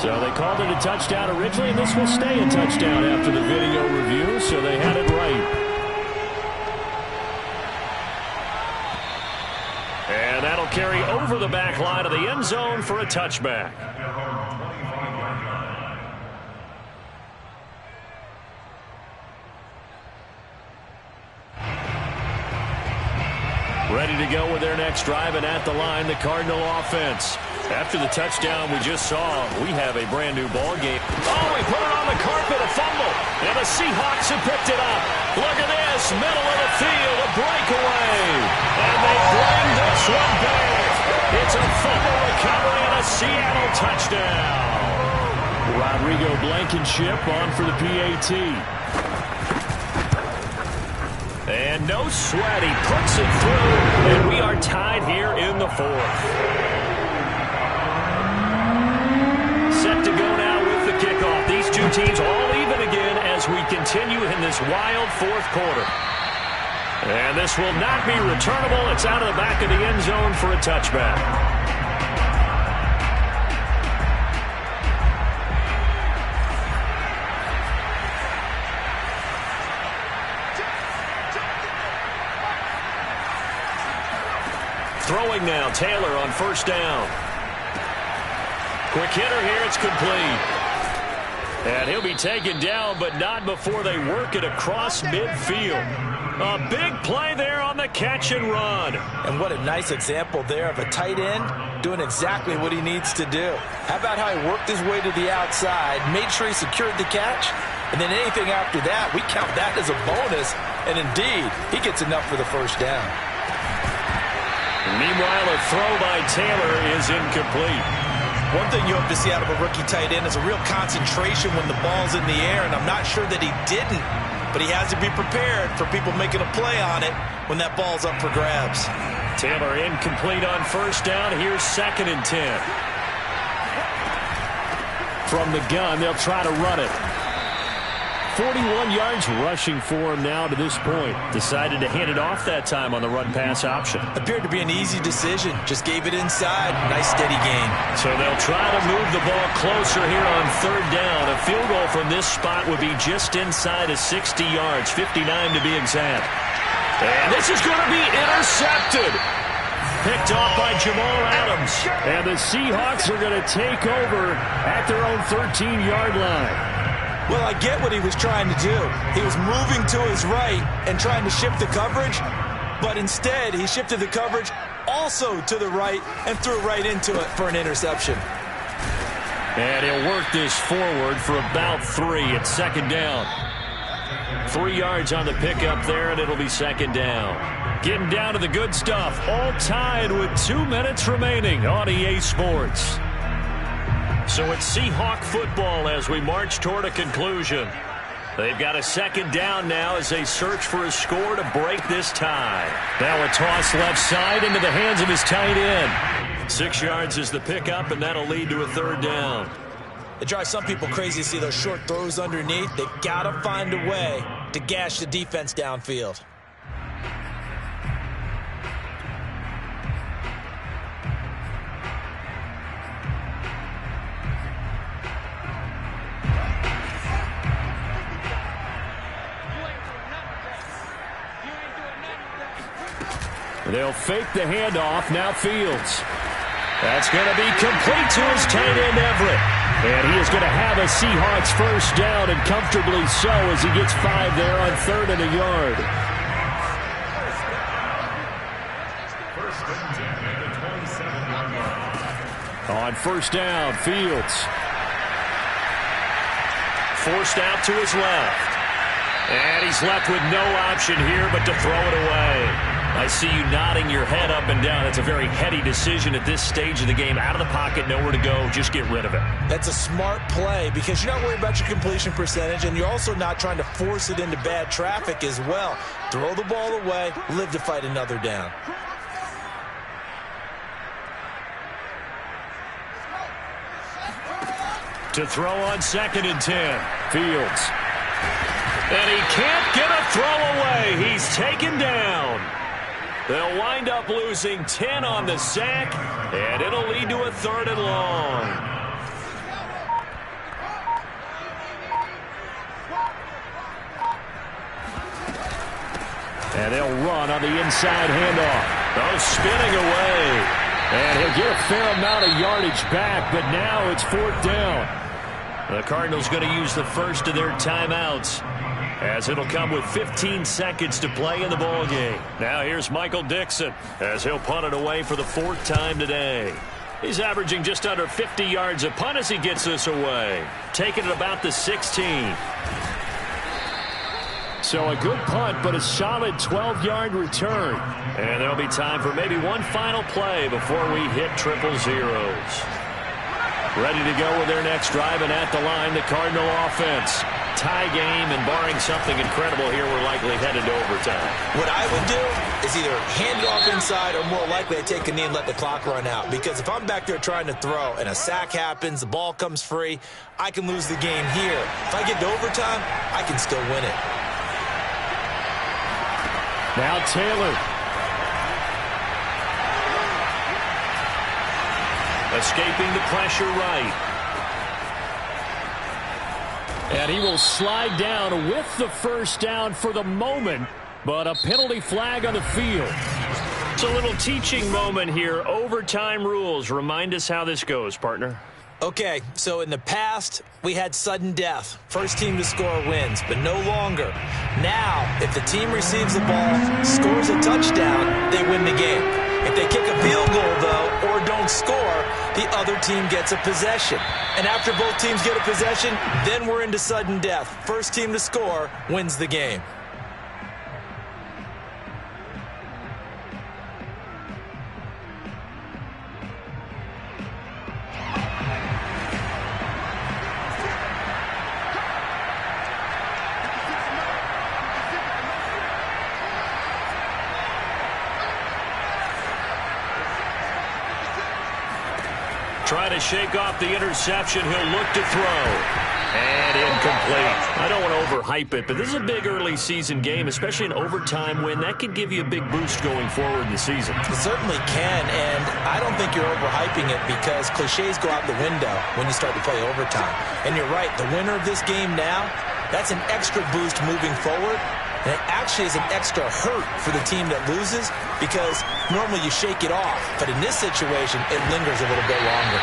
So they called it a touchdown originally, and this will stay a touchdown after the video review, so they had it right. And that'll carry over the back line of the end zone for a touchback. Ready to go with their next drive, and at the line, the Cardinal offense. After the touchdown we just saw, we have a brand-new ball game. Oh, he put it on the carpet, a fumble, and the Seahawks have picked it up. Look at this, middle of the field, a breakaway, and they bring this one back. It's a fumble recovery and a Seattle touchdown. Rodrigo Blankenship on for the PAT. And no sweat, he puts it through, and we are tied here in the fourth. Set to go now with the kickoff. These two teams all even again as we continue in this wild fourth quarter. And this will not be returnable. It's out of the back of the end zone for a touchback. Throwing now, Taylor on first down. Quick hitter here, it's complete. And he'll be taken down, but not before they work it across midfield. A big play there on the catch and run. And what a nice example there of a tight end doing exactly what he needs to do. How about how he worked his way to the outside, made sure he secured the catch, and then anything after that, we count that as a bonus. And indeed, he gets enough for the first down. Meanwhile, a throw by Taylor is incomplete. One thing you hope to see out of a rookie tight end is a real concentration when the ball's in the air, and I'm not sure that he didn't, but he has to be prepared for people making a play on it when that ball's up for grabs. Taylor incomplete on first down. Here's 2nd and 10. From the gun, they'll try to run it. 41 yards rushing for him now to this point. Decided to hand it off that time on the run-pass option. Appeared to be an easy decision. Just gave it inside. Nice steady gain. So they'll try to move the ball closer here on third down. A field goal from this spot would be just inside of 60 yards, 59 to be exact. And this is going to be intercepted. Picked off by Jamal Adams. And the Seahawks are going to take over at their own 13-yard line. Well, I get what he was trying to do. He was moving to his right and trying to shift the coverage, but instead he shifted the coverage also to the right and threw right into it for an interception. And he'll work this forward for about 3 at 2nd down. 3 yards on the pickup there, and it'll be 2nd down. Getting down to the good stuff, all tied with 2 minutes remaining on EA Sports. So it's Seahawk football as we march toward a conclusion. They've got a 2nd down now as they search for a score to break this tie. Now a toss left side into the hands of his tight end. 6 yards is the pickup, and that'll lead to a 3rd down. It drives some people crazy to see those short throws underneath. They've got to find a way to gash the defense downfield. They'll fake the handoff. Now Fields. That's going to be complete to his tight end, Everett. And he is going to have a Seahawks first down, and comfortably so as he gets 5 there on 3rd and a yard. On first down, Fields. forced out to his left. And he's left with no option here but to throw it away. I see you nodding your head up and down. That's a very heady decision at this stage of the game. Out of the pocket, nowhere to go. Just get rid of it. That's a smart play because you're not worried about your completion percentage, and you're also not trying to force it into bad traffic as well. Throw the ball away, live to fight another down. To throw on 2nd and 10. Fields. And he can't get a throw away. He's taken down. They'll wind up losing 10 on the sack, and it'll lead to a 3rd and long. And they'll run on the inside handoff. Oh, spinning away. And he'll get a fair amount of yardage back, but now it's 4th down. The Cardinals going to use the first of their timeouts, as it'll come with 15 seconds to play in the ball game. Now here's Michael Dixon as he'll punt it away for the 4th time today. He's averaging just under 50 yards a punt as he gets this away. Taking it about the 16. So a good punt, but a solid 12-yard return. And there'll be time for maybe one final play before we hit 000. Ready to go with their next drive, and at the line, the Cardinal offense. Tie game, and barring something incredible here, we're likely headed to overtime. What I would do is either hand it off inside or more likely I take a knee and let the clock run out. Because if I'm back there trying to throw and a sack happens, the ball comes free, I can lose the game here. If I get to overtime, I can still win it. Now Taylor. Escaping the pressure right. And he will slide down with the first down for the moment, but a penalty flag on the field. It's a little teaching moment here. Overtime rules. Remind us how this goes, partner. Okay, so in the past, we had sudden death. First team to score wins, but no longer. Now, if the team receives the ball, scores a touchdown, they win the game. If they kick a field goal, though, or don't score, the other team gets a possession. And after both teams get a possession, then we're into sudden death. First team to score wins the game. Try to shake off the interception. He'll look to throw. And incomplete. I don't want to overhype it, but this is a big early season game, especially an overtime win. That could give you a big boost going forward in the season. It certainly can, and I don't think you're overhyping it because cliches go out the window when you start to play overtime. And you're right, the winner of this game now, that's an extra boost moving forward. And it actually is an extra hurt for the team that loses because normally you shake it off. But in this situation, it lingers a little bit longer.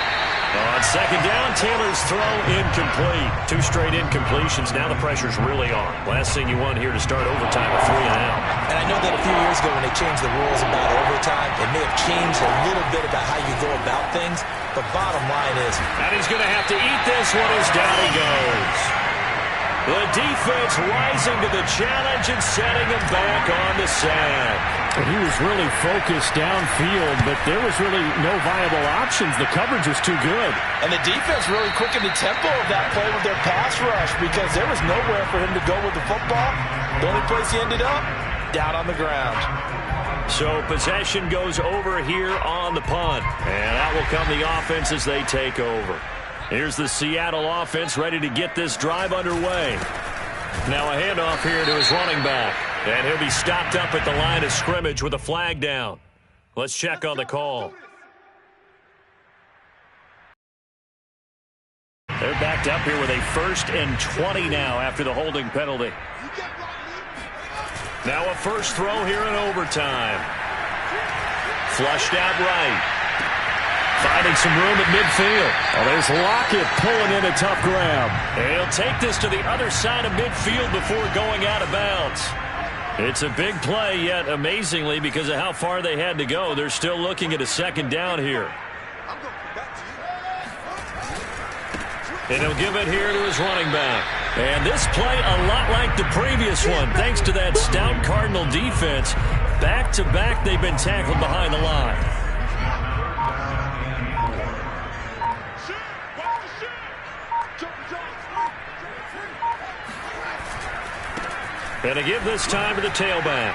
On second down, Taylor's throw incomplete. 2 straight incompletions. Now the pressure's really on. Last thing you want here to start overtime, a 3 and out. And I know that a few years ago when they changed the rules about overtime, it may have changed a little bit about how you go about things. But bottom line is... And he's going to have to eat this one as down he goes. The defense rising to the challenge and setting him back on the sack. And he was really focused downfield, but there was really no viable options. The coverage was too good. And the defense really quickened the tempo of that play with their pass rush because there was nowhere for him to go with the football. The only place he ended up, down on the ground. So possession goes over here on the punt. And that will come the offense as they take over. Here's the Seattle offense ready to get this drive underway. Now a handoff here to his running back. And he'll be stopped up at the line of scrimmage with a flag down. Let's check on the call. They're backed up here with a 1st and 20 now after the holding penalty. Now a first throw here in overtime. Flushed out right. Finding some room at midfield. Oh, there's Lockett pulling in a tough grab. And he'll take this to the other side of midfield before going out of bounds. It's a big play, yet amazingly, because of how far they had to go, they're still looking at a second down here. And he'll give it here to his running back. And this play a lot like the previous one. Thanks to that stout Cardinal defense, back-to-back they've been tackled behind the line. And a give this time to the tailback.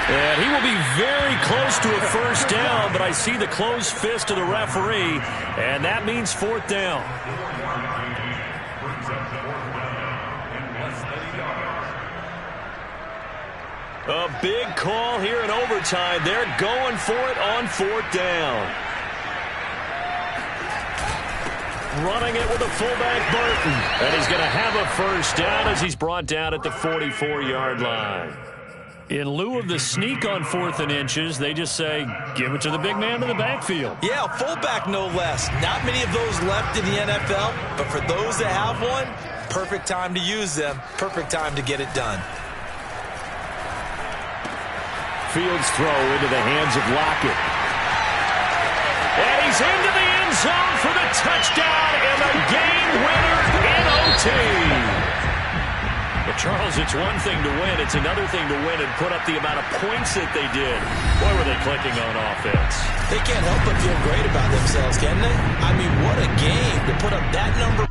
And he will be very close to a first down, but I see the closed fist of the referee, and that means fourth down. A big call here in overtime. They're going for it on fourth down. Running it with a fullback, Burton. And he's going to have a first down as he's brought down at the 44-yard line. In lieu of the sneak on 4th and inches, they just say, give it to the big man in the backfield. Yeah, fullback no less. Not many of those left in the NFL, but for those that have one, perfect time to use them, perfect time to get it done. Fields throw into the hands of Lockett. And he's into the end zone for the touchdown and the game winner in OT. But Charles, it's one thing to win. It's another thing to win and put up the amount of points that they did. Boy, were they clicking on offense. They can't help but feel great about themselves, can they? I mean, what a game to put up that number.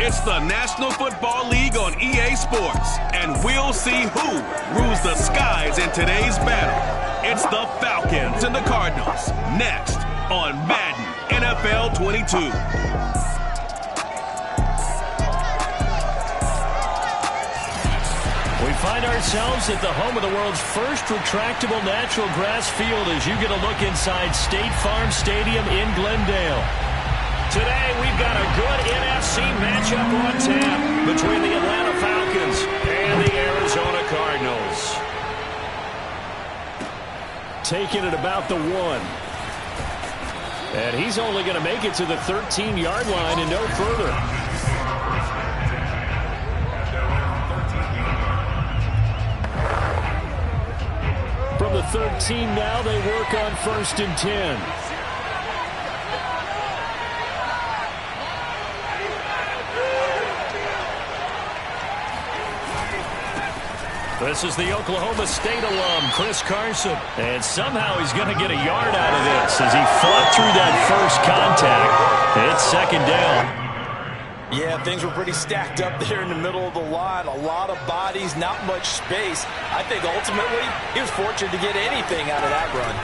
It's the National Football League on EA Sports, and we'll see who rules the skies in today's battle. It's the Falcons and the Cardinals, next on Madden NFL 22. We find ourselves at the home of the world's first retractable natural grass field as you get a look inside State Farm Stadium in Glendale. Today, we've got a good NFC matchup on tap between the Atlanta Falcons and the Arizona Cardinals. Taking it about the 1. And he's only going to make it to the 13-yard line and no further. From the 13 now, they work on 1st and 10. This is the Oklahoma State alum, Chris Carson. And somehow he's going to get a yard out of this as he fought through that first contact. It's 2nd down. Yeah, things were pretty stacked up there in the middle of the line. A lot of bodies, not much space. I think ultimately he was fortunate to get anything out of that run.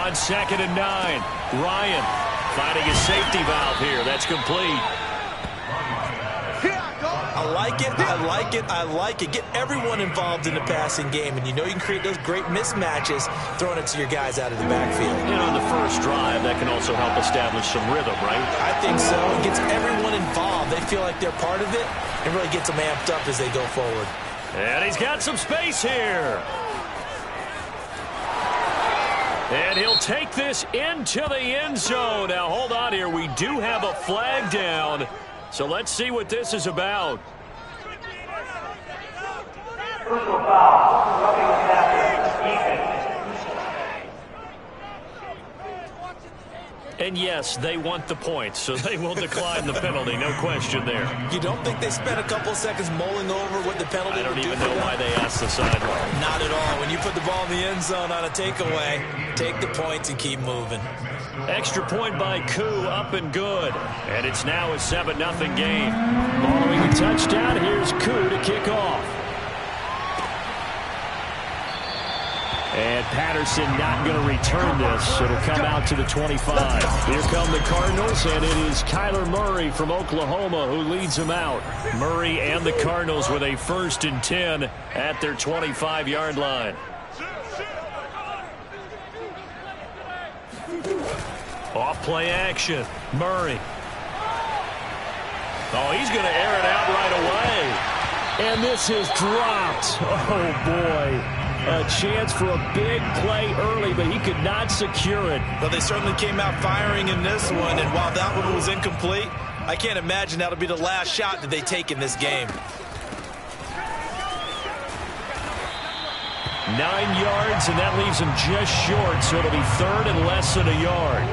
On 2nd and 9, Ryan finding his safety valve here. That's complete. I like it, I like it, I like it. Get everyone involved in the passing game, and you know you can create those great mismatches throwing it to your guys out of the backfield. And on the first drive, that can also help establish some rhythm, right? I think so. It gets everyone involved. They feel like they're part of it, and really gets them amped up as they go forward. And he's got some space here. And he'll take this into the end zone. Now, hold on here. We do have a flag down. So let's see what this is about. And yes, they want the points, so they will decline the penalty. No question there. You don't think they spent a couple of seconds mulling over what the penalty would do? I don't even know why they asked the sideline. Not at all. When you put the ball in the end zone on a takeaway, take the points and keep moving. Extra point by Koo, up and good. And it's now a 7-0 game. Following a touchdown, here's Koo to kick off. And Patterson not going to return this. It'll come out to the 25. Here come the Cardinals, and it is Kyler Murray from Oklahoma who leads them out. Murray and the Cardinals with a 1st and 10 at their 25-yard line. Off play action. Murray. Oh, he's going to air it out right away. And this is dropped. Oh, boy. A chance for a big play early, but he could not secure it. Well, they certainly came out firing in this one, and while that one was incomplete, I can't imagine that'll be the last shot that they take in this game. 9 yards, and that leaves him just short, so it'll be 3rd and less than a yard.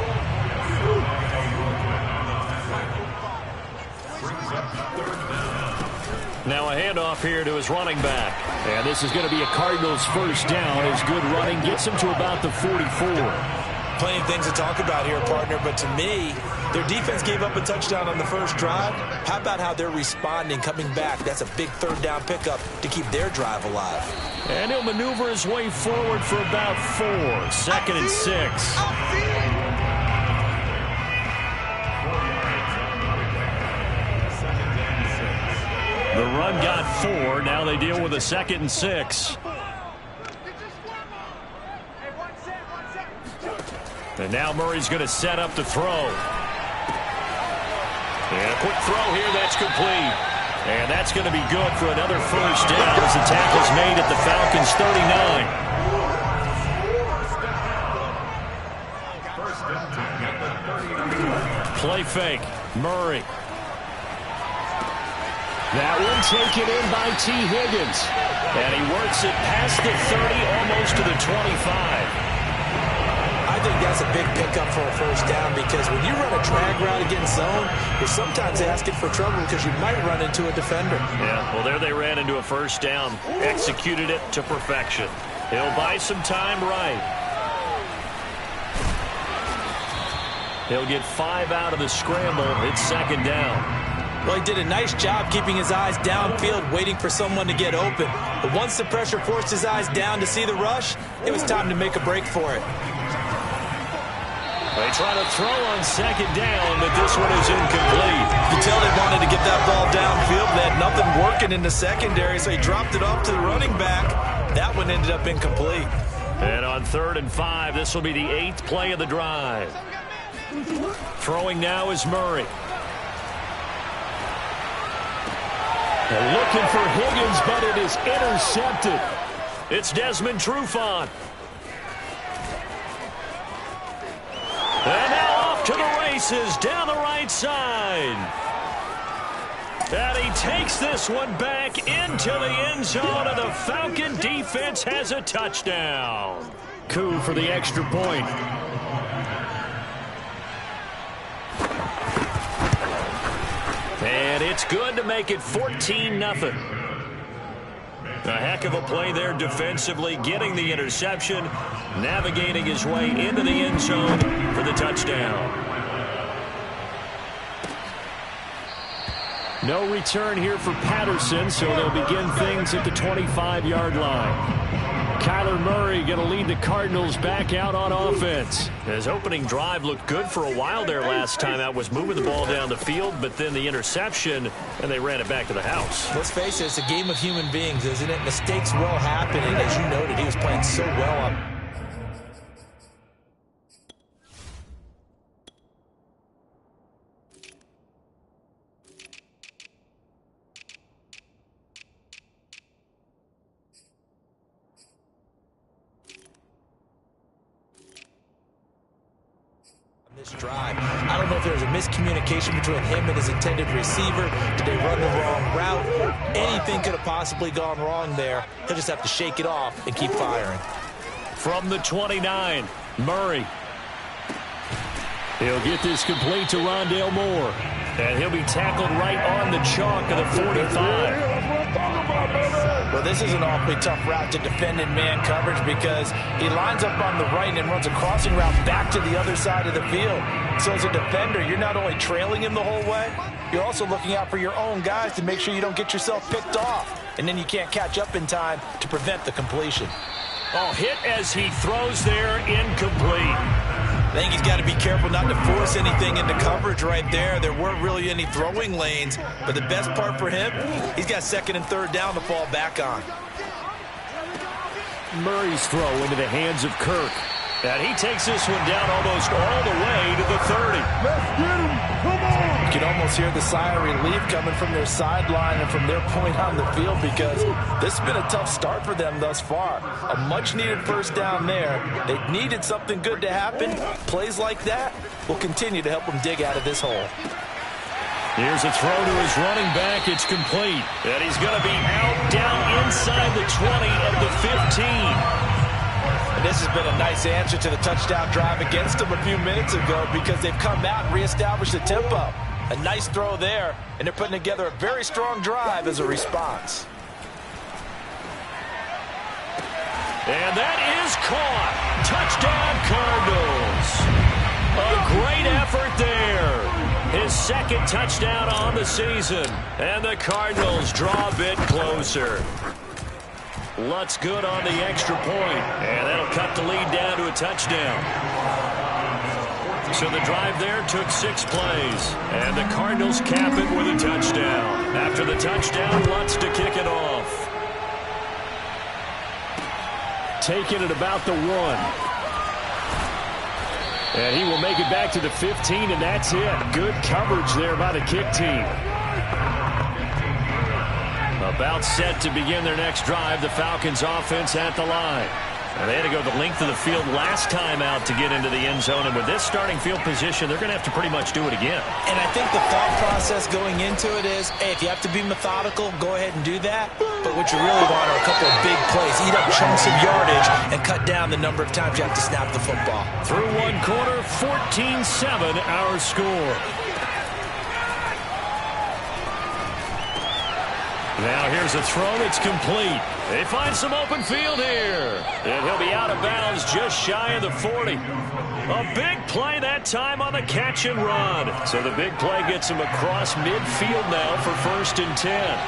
Now a handoff here to his running back. And this is going to be a Cardinals 1st down as good running gets him to about the 44. Plenty of things to talk about here, partner, but to me, Their defense gave up a touchdown on the first drive. How about how they're responding, coming back? That's a big third down pickup to keep their drive alive. And he'll maneuver his way forward for about 4. 2nd and 6. The run got 4. Now they deal with a 2nd and 6. And now Murray's going to set up to throw. And a quick throw here, that's complete. And that's going to be good for another first down as the tackle's made at the Falcons' 39. Play fake. Murray. That one taken in by T. Higgins. And he works it past the 30, almost to the 25. I think that's a big pickup for a first down because when you run a drag route against zone, you're sometimes asking for trouble because you might run into a defender. Yeah, well, there they ran into a first down. Executed it to perfection. He'll buy some time right. He'll get 5 out of the scramble. It's 2nd down. Well, he did a nice job keeping his eyes downfield, waiting for someone to get open. But once the pressure forced his eyes down to see the rush, it was time to make a break for it. They try to throw on 2nd down, but this one is incomplete. You can tell they wanted to get that ball downfield. They had nothing working in the secondary, so he dropped it off to the running back. That one ended up incomplete. And on 3rd and 5, this will be the 8th play of the drive. Throwing now is Murray. They're looking for Higgins, but it is intercepted. It's Desmond Trufant. And now off to the races down the right side. And he takes this one back into the end zone, and the Falcon defense has a touchdown. Coup for the extra point. And it's good to make it 14-0. A heck of a play there defensively, getting the interception, navigating his way into the end zone for the touchdown. No return here for Patterson, so they'll begin things at the 25-yard line. Kyler Murray going to lead the Cardinals back out on offense. His opening drive looked good for a while there last time out, was moving the ball down the field, but then the interception, and they ran it back to the house. Let's face it, it's a game of human beings, isn't it? Mistakes will happen, and as you noted, he was playing so well on this drive. I don't know if there was a miscommunication between him and his intended receiver. Did they run the wrong route? Anything could have possibly gone wrong there. He'll just have to shake it off and keep firing. From the 29, Murray. He'll get this complete to Rondale Moore. And he'll be tackled right on the chalk of the 45. Well, this is an awfully tough route to defend in man coverage because he lines up on the right and runs a crossing route back to the other side of the field. So as a defender, you're not only trailing him the whole way, you're also looking out for your own guys to make sure you don't get yourself picked off. And then you can't catch up in time to prevent the completion. Oh, hit as he throws there, incomplete. I think he's got to be careful not to force anything into coverage right there. There weren't really any throwing lanes, but the best part for him, he's got 2nd and 3rd down to fall back on. Murray's throw into the hands of Kirk. And he takes this one down almost all the way to the 30. Let's get him. Come on. You can almost hear the sigh of relief coming from their sideline and from their point on the field because this has been a tough start for them thus far. A much-needed first down there. They needed something good to happen. Plays like that will continue to help them dig out of this hole. Here's a throw to his running back. It's complete. And he's going to be out down inside the 20 of the 15. And this has been a nice answer to the touchdown drive against them a few minutes ago because they've come out and reestablished the tempo. A nice throw there, and they're putting together a very strong drive as a response. And that is caught. Touchdown, Cardinals. A great effort there. his second touchdown on the season. And the Cardinals draw a bit closer. Lutz good on the extra point. And that'll cut the lead down to a touchdown. So the drive there took 6 plays. And the Cardinals cap it with a touchdown. After the touchdown, Lutz to kick it off. Taking it about the 1. And he will make it back to the 15, and that's it. Good coverage there by the kick team. About set to begin their next drive. The Falcons offense at the line. And they had to go the length of the field last time out to get into the end zone. And with this starting field position, they're going to have to pretty much do it again. And I think the thought process going into it is, hey, if you have to be methodical, go ahead and do that. But what you really want are a couple of big plays. Eat up chunks of yardage and cut down the number of times you have to snap the football. Through one quarter, 14-7 our score. Now here's a throw that's complete. They find some open field here. And he'll be out of bounds just shy of the 40. A big play that time on the catch and run. So the big play gets him across midfield now for 1st and 10.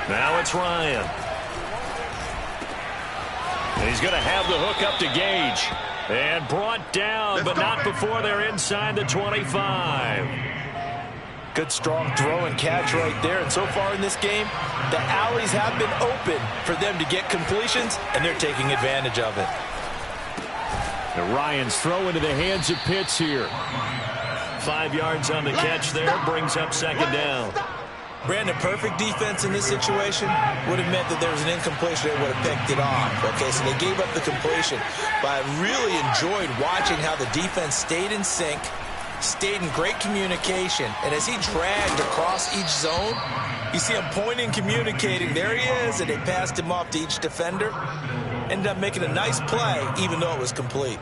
Now it's Ryan. And he's going to have the hook up to Gage. And brought down, but not before they're inside the 25. Good strong throw and catch right there. And so far in this game, the alleys have been open for them to get completions, and they're taking advantage of it. And Ryan's throw into the hands of Pitts here. 5 yards on the catch there, brings up 2nd down. Brandon, perfect defense in this situation would have meant that there was an incompletion. They would have picked it off. Okay, so they gave up the completion. But I really enjoyed watching how the defense stayed in sync, stayed in great communication, and as he dragged across each zone, you see him pointing, communicating. There he is, and they passed him off to each defender. Ended up making a nice play, even though it was complete.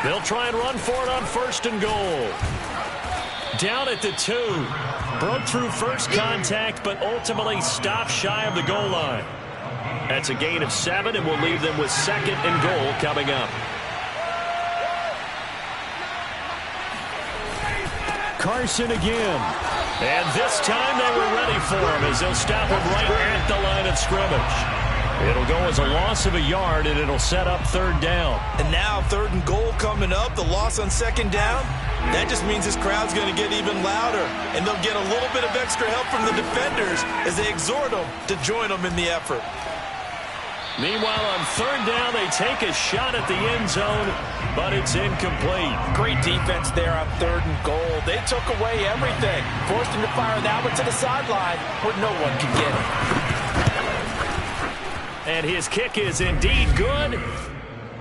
They'll try and run for it on 1st and goal. Down at the 2. Broke through first contact, but ultimately stopped shy of the goal line. That's a gain of 7, and we'll leave them with 2nd and goal coming up. Carson again. And this time they were ready for him as they'll stop him right at the line of scrimmage. It'll go as a loss of a yard, and it'll set up 3rd down. And now 3rd and goal coming up. The loss on 2nd down. That just means this crowd's going to get even louder. And they'll get a little bit of extra help from the defenders as they exhort them to join them in the effort. Meanwhile, on 3rd down, they take a shot at the end zone, but it's incomplete. Great defense there on 3rd and goal. They took away everything. Forced him to fire that one to the sideline where no one could get it. And his kick is indeed good.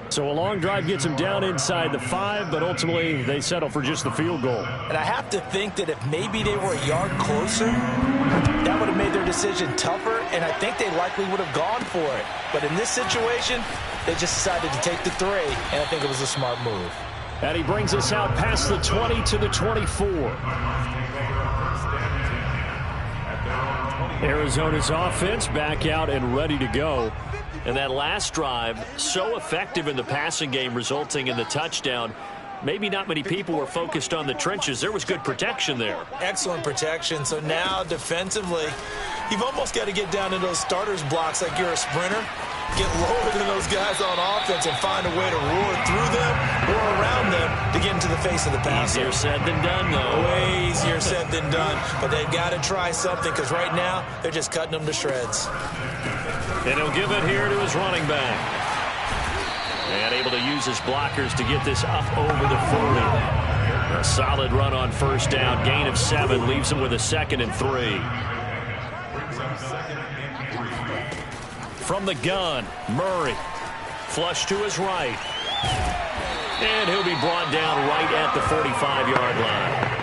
So a long drive gets him down inside the 5, but ultimately they settle for just the field goal. And I have to think that if maybe they were a yard closer, that would have made their decision tougher, and I think they likely would have gone for it. But in this situation, they just decided to take the 3, and I think it was a smart move. And he brings us out past the 20 to the 24. Arizona's offense back out and ready to go. And that last drive, so effective in the passing game, resulting in the touchdown. Maybe not many people were focused on the trenches. There was good protection there. Excellent protection. So now defensively, you've almost got to get down in those starters blocks like you're a sprinter. Get lower than those guys on offense and find a way to roar through them or around them to get into the face of the passer. Easier said than done, though. Way easier said than done. But they've got to try something because right now they're just cutting them to shreds. And he'll give it here to his running back. And able to use his blockers to get this up over the 40. A solid run on 1st down. Gain of 7 leaves him with a 2nd and 3. From the gun, Murray. Flush to his right. And he'll be brought down right at the 45-yard line.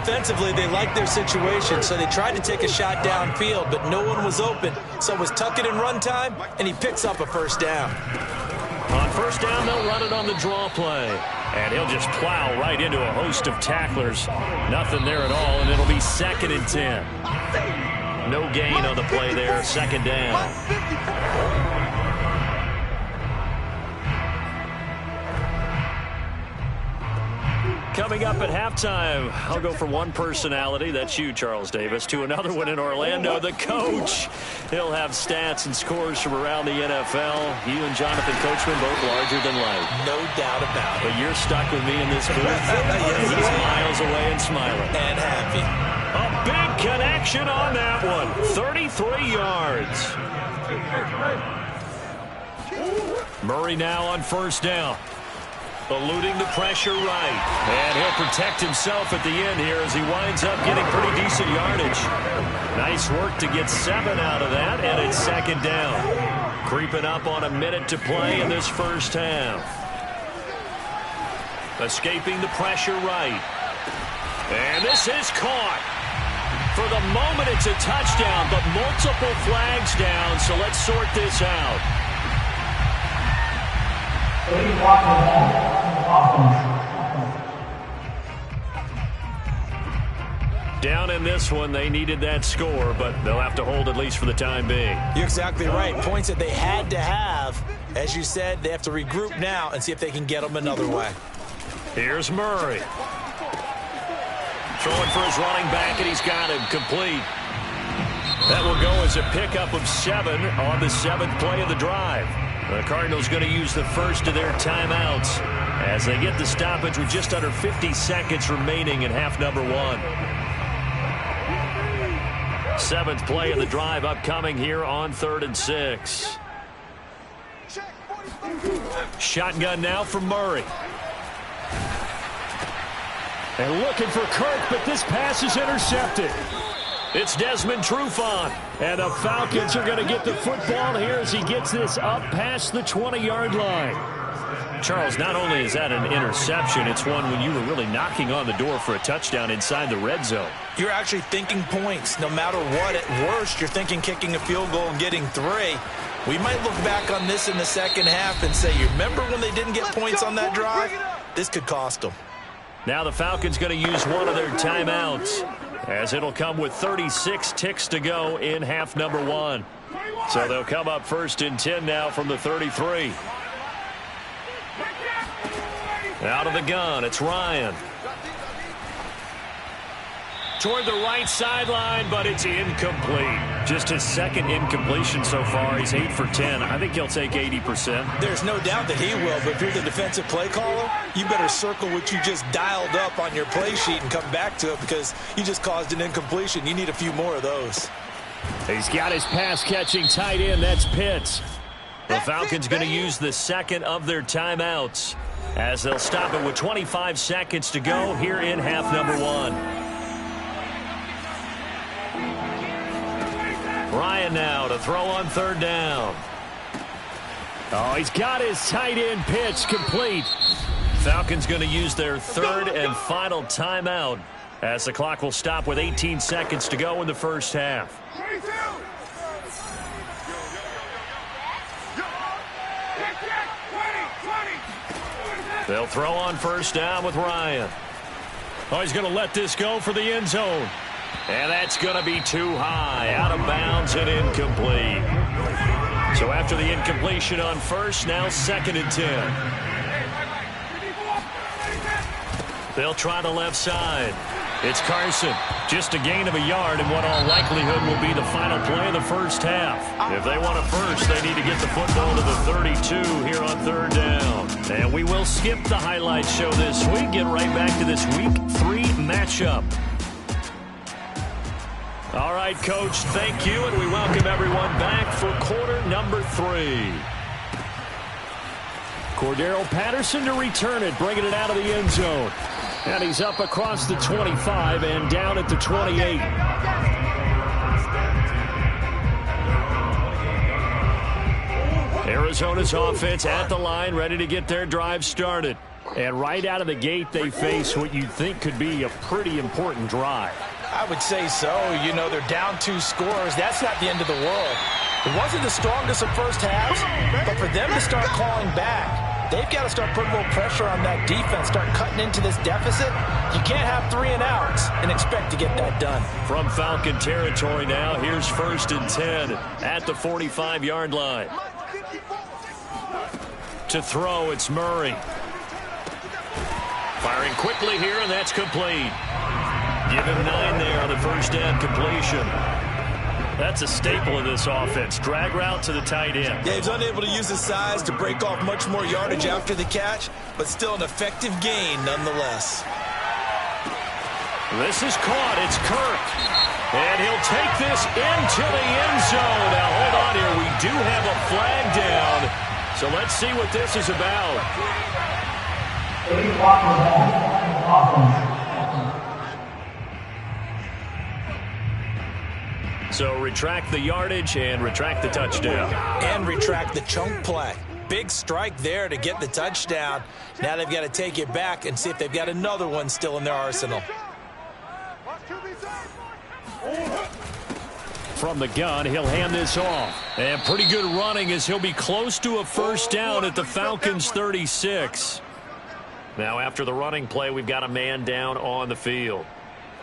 Offensively, they liked their situation, so they tried to take a shot downfield, but no one was open. So it was tuck it and run time, and he picks up a 1st down. On 1st down, they'll run it on the draw play. And he'll just plow right into a host of tacklers. Nothing there at all, and it'll be 2nd and 10. No gain on the play there. Second down. Coming up at halftime, I'll go from one personality, that's you, Charles Davis, to another one in Orlando, the coach. He'll have stats and scores from around the NFL. You and Jonathan Coachman both larger than life. No doubt about it. But you're stuck with me in this booth. Yes, he's miles away and smiling. And happy. A big connection on that one. 33 yards. Murray now on first down. Eluding the pressure right. And he'll protect himself at the end here as he winds up getting pretty decent yardage. Nice work to get 7 out of that, and it's second down. Creeping up on a minute to play in this first half. Escaping the pressure right. And this is caught. For the moment, it's a touchdown, but multiple flags down, so let's sort this out. Down in this one, they needed that score, but they'll have to hold at least for the time being. You're exactly right. Points that they had to have. As you said, they have to regroup now and see if they can get them another way. Here's Murray. Throwing for his running back, and he's got him complete. That will go as a pickup of 7 on the 7th play of the drive. The Cardinals going to use the first of their timeouts as they get the stoppage with just under 50 seconds remaining in half number 1. 7th play of the drive upcoming here on 3rd and 6. Shotgun now from Murray. And looking for Kirk, but this pass is intercepted. It's Desmond Trufant. And the Falcons are going to get the football here as he gets this up past the 20-yard line. Charles, not only is that an interception, it's one when you were really knocking on the door for a touchdown inside the red zone. You're actually thinking points. No matter what, at worst, you're thinking kicking a field goal and getting 3. We might look back on this in the second half and say, you remember when they didn't get points on that drive? This could cost them. Now the Falcons going to use one of their timeouts, as it'll come with 36 ticks to go in half number 1. So they'll come up 1st and 10 now from the 33. Out of the gun, it's Ryan. Toward the right sideline, but it's incomplete. Just his 2nd incompletion so far. He's 8 for 10. I think he'll take 80%. There's no doubt that he will, but if you're the defensive play caller, you better circle what you just dialed up on your play sheet and come back to it because you just caused an incompletion. You need a few more of those. He's got his pass-catching tight end. That's Pitts. The Falcons going to use the 2nd of their timeouts as they'll stop it with 25 seconds to go here in half number 1. Ryan now to throw on 3rd down. Oh, he's got his tight end pitch complete. Falcons going to use their 3rd and final timeout as the clock will stop with 18 seconds to go in the first half. They'll throw on 1st down with Ryan. Oh, he's going to let this go for the end zone. And that's going to be too high. Out of bounds and incomplete. So after the incompletion on 1st, now 2nd and 10. They'll try the left side. It's Carson. Just a gain of a yard in what all likelihood will be the final play of the first half. If they want a first, they need to get the football to the 32 here on 3rd down. And we will skip the highlight show this week. Get right back to this Week 3 matchup. All right, Coach, thank you, and we welcome everyone back for quarter number 3. Cordero Patterson to return it, bringing it out of the end zone. And he's up across the 25 and down at the 28. Arizona's offense at the line, ready to get their drive started. And right out of the gate, they face what you'd think could be a pretty important drive. I would say so. You know, they're down 2 scores. That's not the end of the world. It wasn't the strongest of first halves, but for them to start calling back, they've got to start putting a little pressure on that defense, start cutting into this deficit. You can't have 3 and outs and expect to get that done. From Falcon territory now, here's 1st and 10 at the 45-yard line. To throw, it's Murray. Firing quickly here, and that's complete. Give him 9 there on the first down completion. That's a staple of this offense. Drag route to the tight end. Yeah, he's unable to use his size to break off much more yardage after the catch, but still an effective gain nonetheless. This is caught. It's Kirk. And he'll take this into the end zone. Now, hold on here. We do have a flag down. So let's see what this is about. So retract the yardage and retract the touchdown. And retract the chunk play. Big strike there to get the touchdown. Now they've got to take it back and see if they've got another one still in their arsenal. From the gun, he'll hand this off. And pretty good running as he'll be close to a first down at the Falcons' 36. Now after the running play, we've got a man down on the field.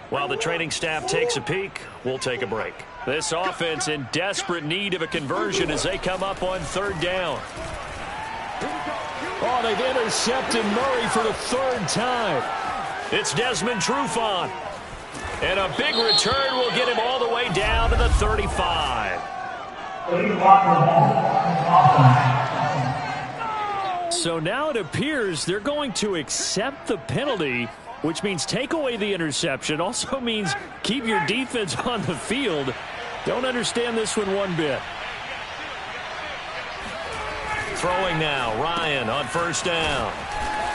While the training staff takes a peek, we'll take a break. This offense in desperate need of a conversion as they come up on 3rd down. Oh, they've intercepted Murray for the 3rd time. It's Desmond Trufant. And a big return will get him all the way down to the 35. So now it appears they're going to accept the penalty, which means take away the interception. Also means keep your defense on the field. Don't understand this one bit. Throwing now, Ryan on first down.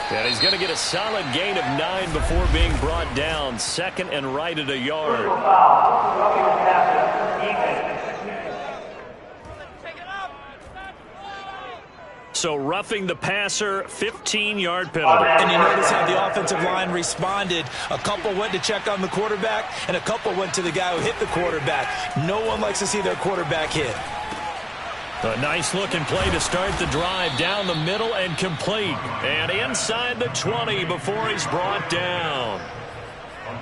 And he's going to get a solid gain of 9 before being brought down. 2nd and right at a yard. So roughing the passer, 15-yard penalty. And you notice how the offensive line responded. A couple went to check on the quarterback, and a couple went to the guy who hit the quarterback. No one likes to see their quarterback hit. A nice-looking play to start the drive down the middle and complete. And inside the 20 before he's brought down.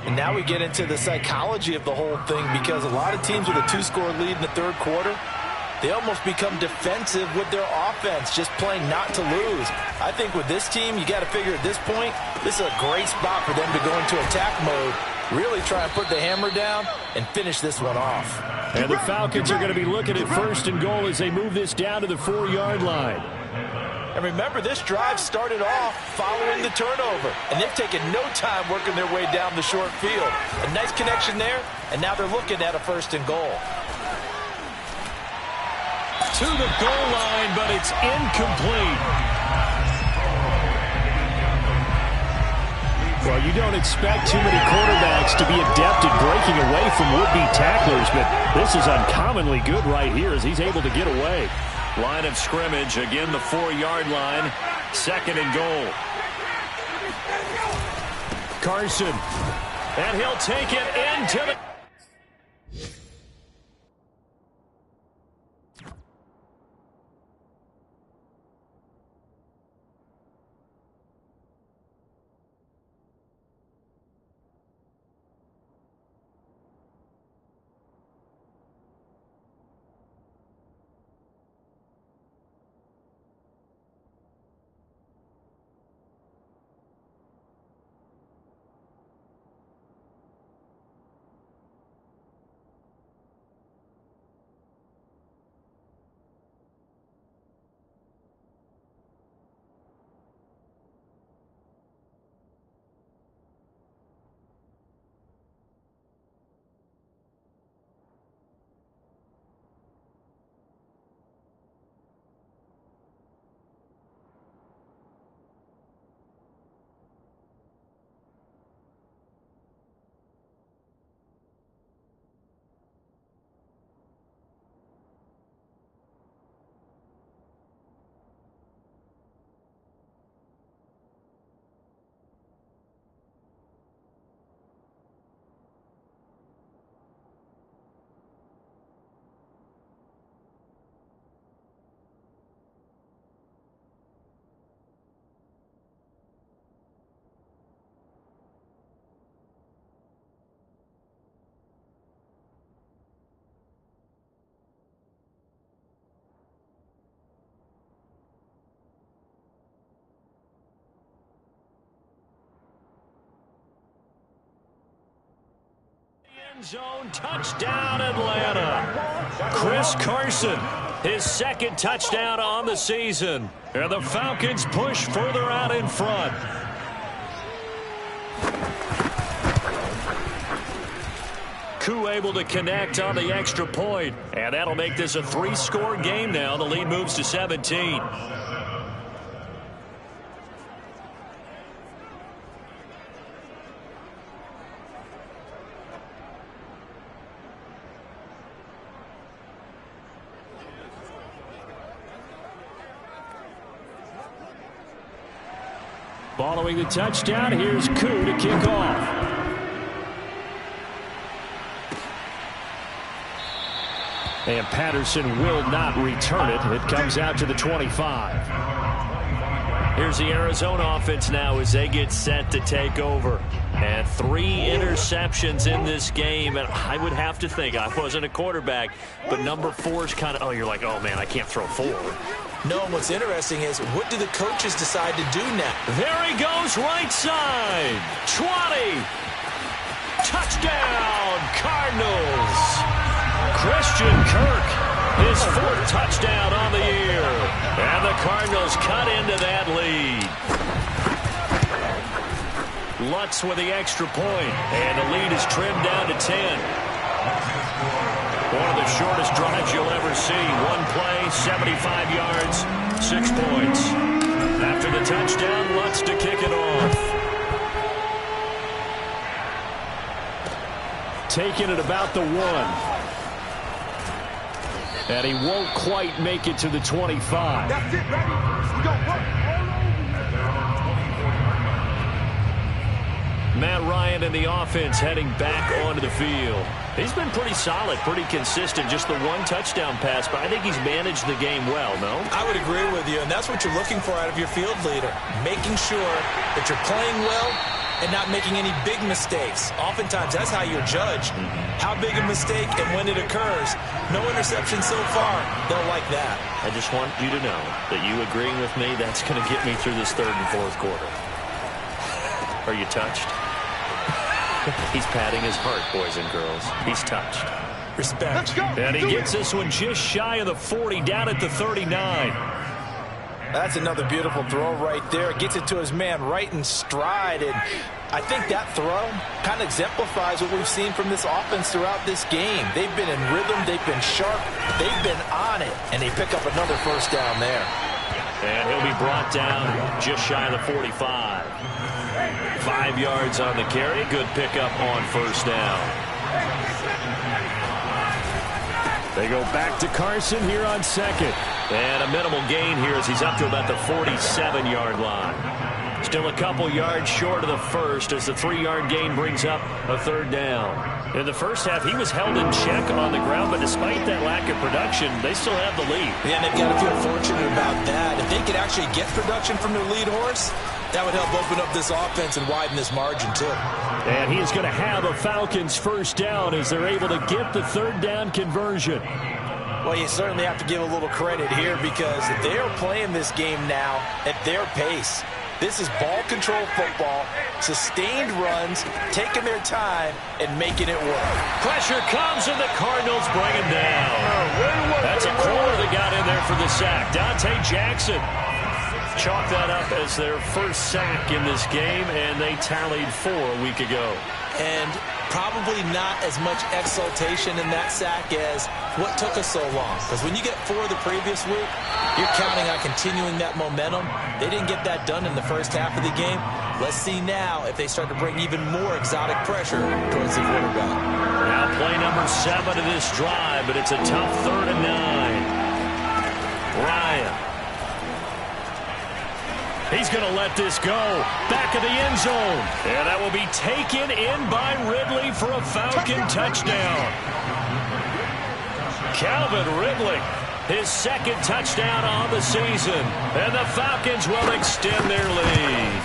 And now we get into the psychology of the whole thing, because a lot of teams with a 2-score lead in the 3rd quarter, they almost become defensive with their offense, just playing not to lose. I think with this team, you got to figure at this point, this is a great spot for them to go into attack mode, really try and put the hammer down and finish this one off. And the Falcons are going to be looking at 1st and goal as they move this down to the 4-yard line. And remember, this drive started off following the turnover, and they've taken no time working their way down the short field. A nice connection there, and now they're looking at a 1st and goal. To the goal line, but it's incomplete. Well, you don't expect too many quarterbacks to be adept at breaking away from would-be tacklers, but this is uncommonly good right here as he's able to get away. Line of scrimmage, again the 4-yard line, 2nd and goal. Carson, and he'll take it into the... End zone, touchdown, Atlanta. Chris Carson, his second touchdown on the season. And the Falcons push further out in front. Koo able to connect on the extra point, and that'll make this a 3-score game now. The lead moves to 17. Following the touchdown, here's Koo to kick off. And Patterson will not return it. It comes out to the 25. Here's the Arizona offense now as they get set to take over. And 3 interceptions in this game. And I would have to think, I wasn't a quarterback, but number 4 is kind of, oh, you're like, oh, man, I can't throw 4. No, and what's interesting is, what do the coaches decide to do now? There he goes, right side. 20. Touchdown, Cardinals. Christian Kirk, his 4th touchdown on the year. And the Cardinals cut into that lead. Lutz with the extra point. And the lead is trimmed down to 10. One of the shortest drives you'll ever see. 1 play, 75 yards, 6 points. After the touchdown, Lutz to kick it off. Taking it about the 1. And he won't quite make it to the 25. That's it, baby. We got work Matt Ryan and the offense heading back onto the field. He's been pretty solid, pretty consistent. Just the 1 touchdown pass, but I think he's managed the game well, no? I would agree with you, and that's what you're looking for out of your field leader. Making sure that you're playing well and not making any big mistakes. Oftentimes, that's how you're judged. How big a mistake and when it occurs. No interception so far. They'll like that. I just want you to know that you agreeing with me, that's going to get me through this 3rd and 4th quarter. Are you touched? He's patting his heart, boys and girls. He's touched. Respect. And he gets this one just shy of the 40, down at the 39. That's another beautiful throw right there. Gets it to his man right in stride. And I think that throw kind of exemplifies what we've seen from this offense throughout this game. They've been in rhythm. They've been sharp. They've been on it. And they pick up another 1st down there. And he'll be brought down just shy of the 45. 5 yards on the carry. Good pickup on 1st down. They go back to Carson here on 2nd. And a minimal gain here as he's up to about the 47-yard line. Still a couple yards short of the 1st as the 3-yard gain brings up a 3rd down. In the first half, he was held in check on the ground, but despite that lack of production, they still have the lead. Yeah, and they've got to feel fortunate about that. If they could actually get production from their lead horse, that would help open up this offense and widen this margin, too. And he is going to have a Falcons 1st down as they're able to get the 3rd down conversion. Well, you certainly have to give a little credit here because they are playing this game now at their pace. This is ball control football, sustained runs, taking their time, and making it work. Pressure comes, and the Cardinals bring him down. That's a corner that got in there for the sack. Dante Jackson chalked that up as their 1st sack in this game, and they tallied 4 a week ago. And probably not as much exultation in that sack as what took us so long. Because when you get 4 the previous week, you're counting on continuing that momentum. They didn't get that done in the first half of the game. Let's see now if they start to bring even more exotic pressure towards the quarterback. Now play number 7 of this drive, but it's a tough 3rd and 9. Ryan. He's going to let this go. Back of the end zone. And that will be taken in by Ridley for a Falcon touchdown. Calvin Ridley, his 2nd touchdown on the season. And the Falcons will extend their lead.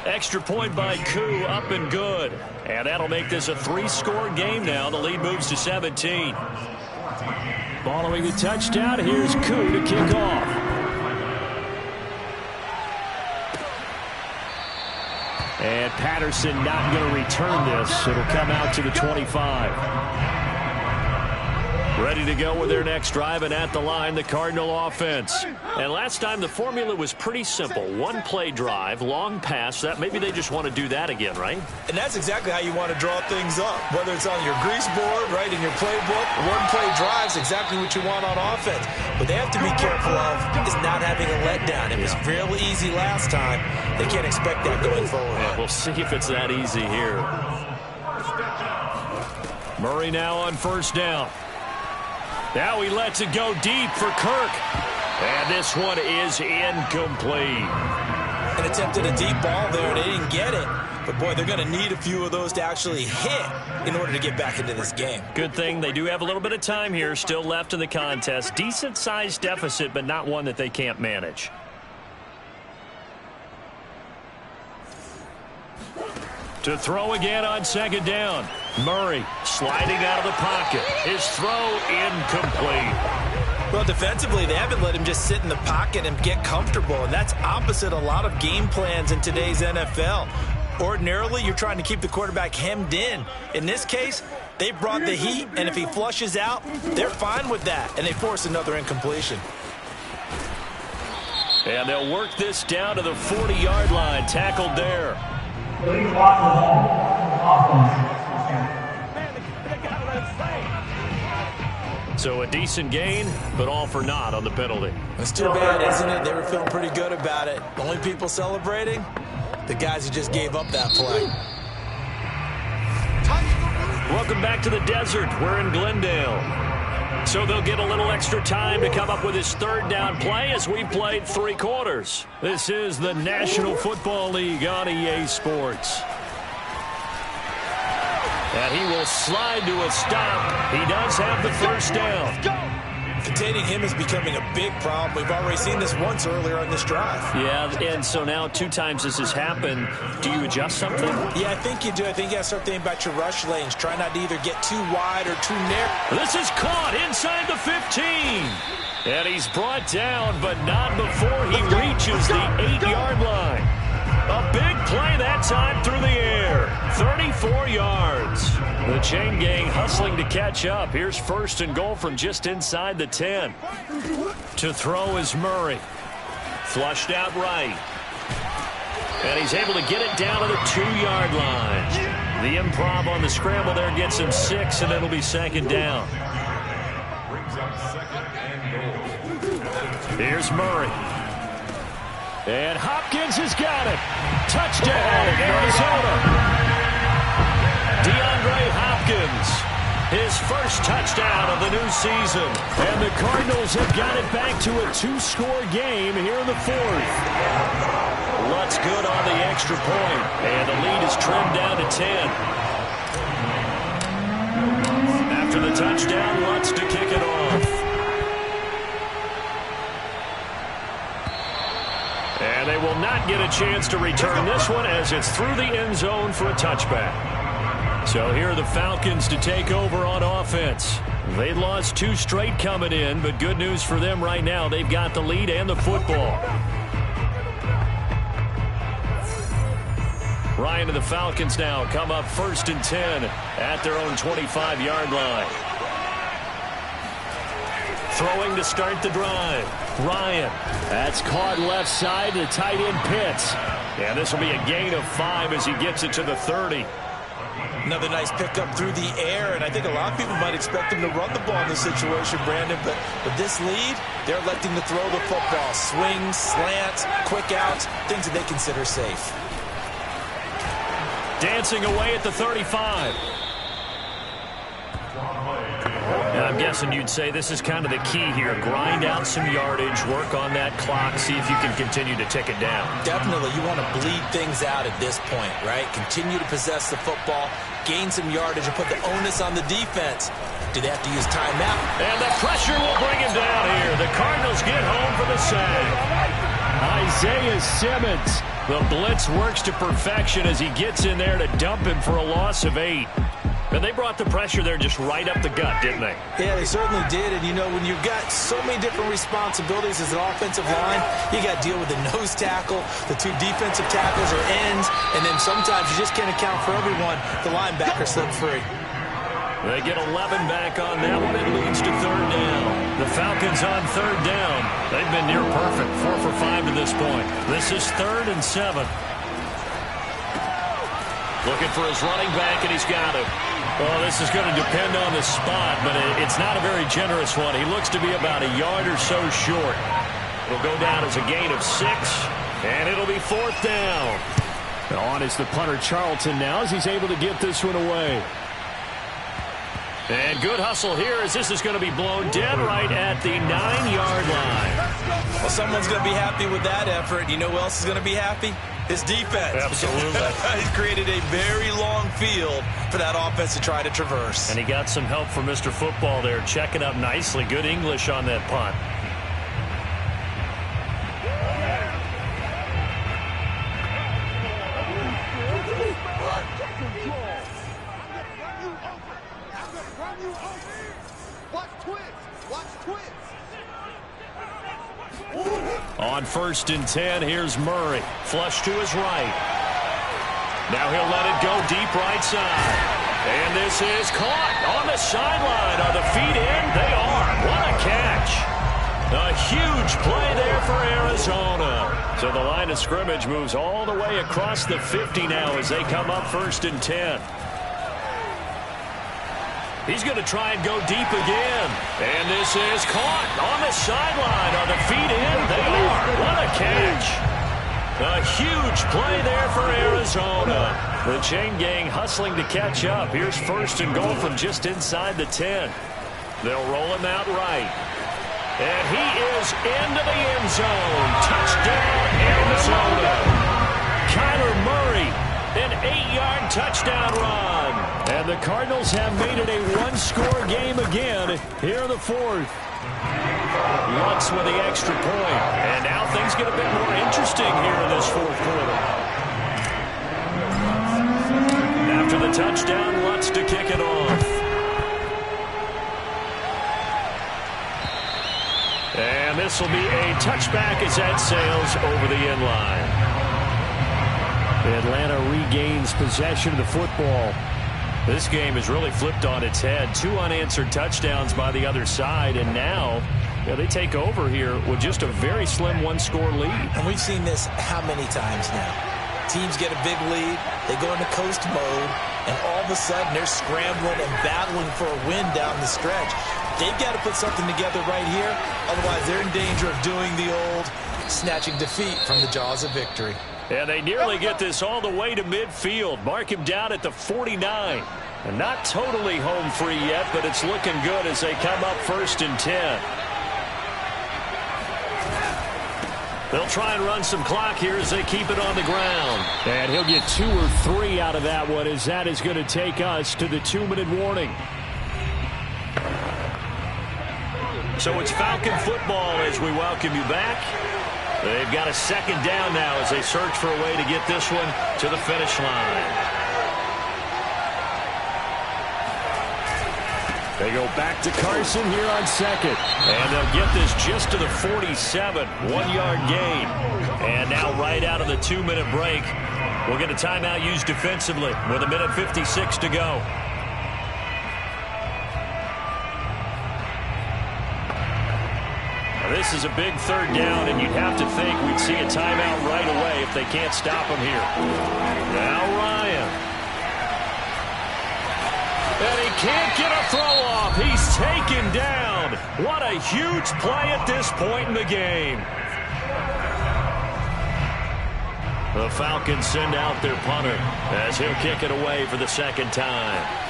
Extra point by Koo, up and good. And that'll make this a 3-score game now. The lead moves to 17. Following the touchdown, here's Koo to kick off. And Patterson not going to return this. It'll come out to the 25. Ready to go with their next drive, and at the line, the Cardinal offense. And last time, the formula was pretty simple. One-play drive, long pass. That maybe they just want to do that again, right? And that's exactly how you want to draw things up. Whether it's on your grease board, right, in your playbook, one-play drive's exactly what you want on offense. What they have to be careful of is not having a letdown. It was real easy last time. They can't expect that going forward. Yeah, we'll see if it's that easy here. Murray now on first down. Now he lets it go deep for Kirk. And this one is incomplete. And attempted a deep ball there, and they didn't get it. But, boy, they're going to need a few of those to actually hit in order to get back into this game. Good thing they do have a little bit of time here still left in the contest. Decent-sized deficit, but not one that they can't manage. To throw again on second down. Murray sliding out of the pocket. His throw incomplete. Well, defensively, they haven't let him just sit in the pocket and get comfortable, and that's opposite a lot of game plans in today's NFL. Ordinarily, you're trying to keep the quarterback hemmed in. In this case, they brought the heat, and if he flushes out, they're fine with that, and they force another incompletion. And they'll work this down to the 40-yard line, tackled there. So a decent gain, but all for naught on the penalty. It's too bad, isn't it? They were feeling pretty good about it. The only people celebrating, the guys who just gave up that play. Welcome back to the desert. We're in Glendale. So they'll get a little extra time to come up with his third down play as we've played 3 quarters. This is the National Football League on EA Sports. And he will slide to a stop. He does have the first down. Containing him is becoming a big problem. We've already seen this once earlier on this drive. Yeah, and so now 2 times this has happened. Do you adjust something? Yeah, I think you do. I think you have to start thinking about your rush lanes. Try not to either get too wide or too narrow. This is caught inside the 15. And he's brought down, but not before he reaches the 8-yard line. A big play that time through the air. 34 yards. The chain gang hustling to catch up. Here's first and goal from just inside the 10. To throw is Murray. Flushed out right. And he's able to get it down to the 2-yard line. The improv on the scramble there gets him 6, and it'll be second down. Here's Murray. And Hopkins has got it. Touchdown, Arizona. DeAndre Hopkins, his first touchdown of the new season. And the Cardinals have got it back to a 2-score game here in the 4th. Lutz good on the extra point. And the lead is trimmed down to 10. After the touchdown, Lutz to kick it off. And they will not get a chance to return this one as it's through the end zone for a touchback. So here are the Falcons to take over on offense. They lost 2 straight coming in, but good news for them right now. They've got the lead and the football. Ryan and the Falcons now come up 1st and 10 at their own 25-yard line. Throwing to start the drive. Ryan. That's caught left side to tight end Pitts. And this will be a gain of 5 as he gets it to the 30. Another nice pickup through the air, and I think a lot of people might expect him to run the ball in this situation, Brandon, but with this lead, they're electing to throw the football. Swings, slants, quick outs, things that they consider safe. Dancing away at the 35. Now, I'm guessing you'd say this is kind of the key here. Grind out some yardage, work on that clock, see if you can continue to tick it down. Definitely. You want to bleed things out at this point, right? Continue to possess the football, gain some yardage, and put the onus on the defense. Do they have to use timeout? And the pressure will bring him down here. The Cardinals get home for the sack. Isaiah Simmons. The blitz works to perfection as he gets in there to dump him for a loss of 8. And they brought the pressure there just right up the gut, didn't they? Yeah, they certainly did. And, you know, when you've got so many different responsibilities as an offensive line, you got to deal with the nose tackle, the two defensive tackles or ends, and then sometimes you just can't account for everyone. The linebacker slipped free. They get 11 back on that one. It leads to third down. The Falcons on third down. They've been near perfect, 4 for 5 to this point. This is 3rd and 7. Looking for his running back, and he's got it. Well, this is going to depend on the spot, but it's not a very generous one. He looks to be about a yard or so short. It'll go down as a gain of 6, and it'll be 4th down. On is the punter Charlton now as he's able to get this one away. And good hustle here as this is going to be blown dead right at the 9-yard line. Well, someone's going to be happy with that effort. You know who else is going to be happy? His defense. Absolutely. He's created a very long field for that offense to try to traverse. And he got some help from Mr. Football there, checking up nicely. Good English on that punt. On 1st and 10, here's Murray. Flush to his right. Now he'll let it go deep right side. And this is caught on the sideline. Are the feet in? They are. What a catch. A huge play there for Arizona. So the line of scrimmage moves all the way across the 50 now as they come up 1st and 10. He's going to try and go deep again. And this is caught on the sideline. Are the feet in? They are. What a catch. A huge play there for Arizona. The chain gang hustling to catch up. Here's 1st and goal from just inside the 10. They'll roll him out right. And he is into the end zone. Touchdown, Arizona. Kyler Murray, an 8-yard touchdown run. And the Cardinals have made it a one-score game again here in the 4th. Lutz with the extra point. And now things get a bit more interesting here in this 4th quarter. After the touchdown, Lutz to kick it off. And this will be a touchback as that sails over the end line. Atlanta regains possession of the football. This game has really flipped on its head. 2 unanswered touchdowns by the other side, and now they take over here with just a very slim 1-score lead. And we've seen this how many times now? Teams get a big lead, they go into coast mode, and all of a sudden they're scrambling and battling for a win down the stretch. They've got to put something together right here, otherwise they're in danger of doing the old snatching defeat from the jaws of victory. And they nearly get this all the way to midfield. Mark him down at the 49. And not totally home free yet, but it's looking good as they come up 1st and 10. They'll try and run some clock here as they keep it on the ground. And he'll get 2 or 3 out of that one as that is going to take us to the 2-minute warning. So it's Falcon football as we welcome you back. They've got a 2nd down now as they search for a way to get this one to the finish line. They go back to Carson here on 2nd. And they'll get this just to the 47. 1-yard gain. And now right out of the 2-minute break, we'll get a timeout used defensively with 1:56 to go. This is a big 3rd down, and you'd have to think we'd see a timeout right away if they can't stop him here. Now Ryan. And he can't get a throw off. He's taken down. What a huge play at this point in the game. The Falcons send out their punter as he'll kick it away for the 2nd time.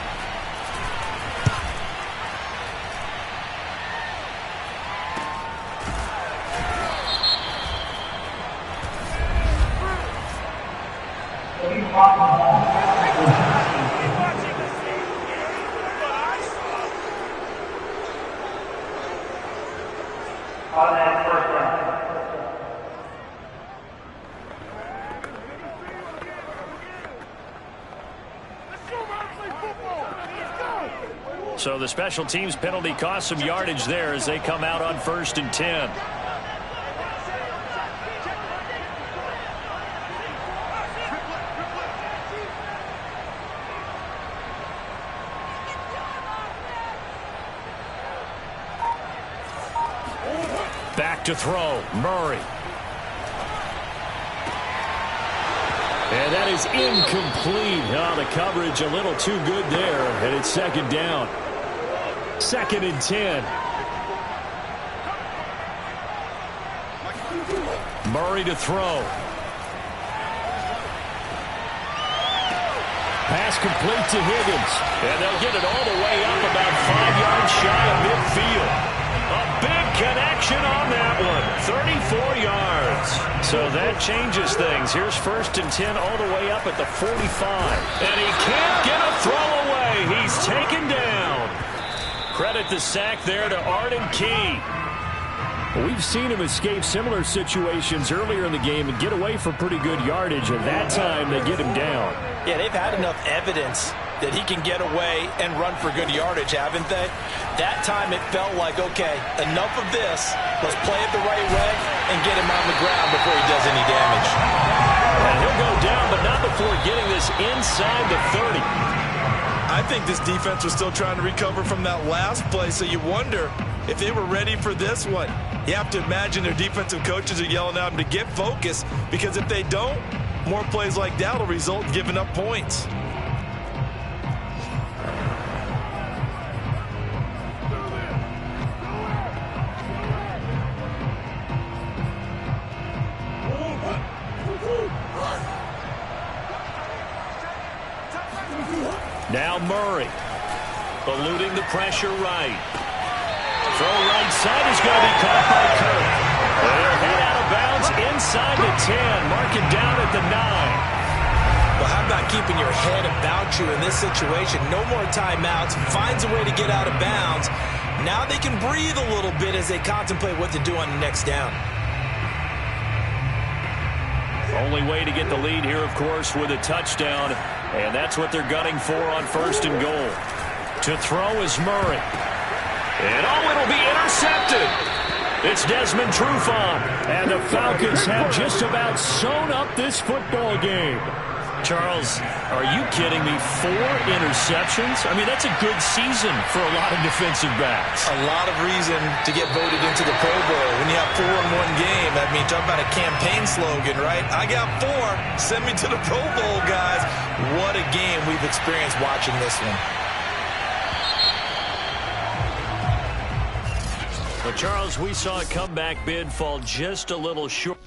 So the special teams penalty cost some yardage there as they come out on 1st and 10. Back to throw, Murray. And that is incomplete. Oh, the coverage a little too good there, and it's 2nd down. 2nd and 10. Murray to throw. Pass complete to Higgins. And they'll get it all the way up about 5 yards shy of midfield. A big connection on that one. 34 yards. So that changes things. Here's 1st and 10 all the way up at the 45. And he can't get a throw away. He's taken down. Credit the sack there to Arden Key. We've seen him escape similar situations earlier in the game and get away for pretty good yardage, and that time they get him down. Yeah, they've had enough evidence that he can get away and run for good yardage, haven't they? That time it felt like, okay, enough of this. Let's play it the right way and get him on the ground before he does any damage. And he'll go down, but not before getting this inside the 30. I think this defense was still trying to recover from that last play, so you wonder if they were ready for this one. You have to imagine their defensive coaches are yelling at them to get focused, because if they don't, more plays like that will result in giving up points. Now Murray, eluding the pressure right. Throw right side is going to be caught by Kirk. They'll head out of bounds inside the 10, mark it down at the 9. Well, how about keeping your head about you in this situation? No more timeouts. Finds a way to get out of bounds. Now they can breathe a little bit as they contemplate what to do on the next down. Only way to get the lead here, of course, with a touchdown. And that's what they're gunning for on 1st and goal. To throw is Murray. And it'll be intercepted. It's Desmond Trufant. And the Falcons have just about sewn up this football game. Charles, are you kidding me? 4 interceptions? I mean, that's a good season for a lot of defensive backs. A lot of reason to get voted into the Pro Bowl. When you have 4 in one game, I mean, talk about a campaign slogan, right? I got 4. Send me to the Pro Bowl, guys. What a game we've experienced watching this one. But, Charles, we saw a comeback bid fall just a little short.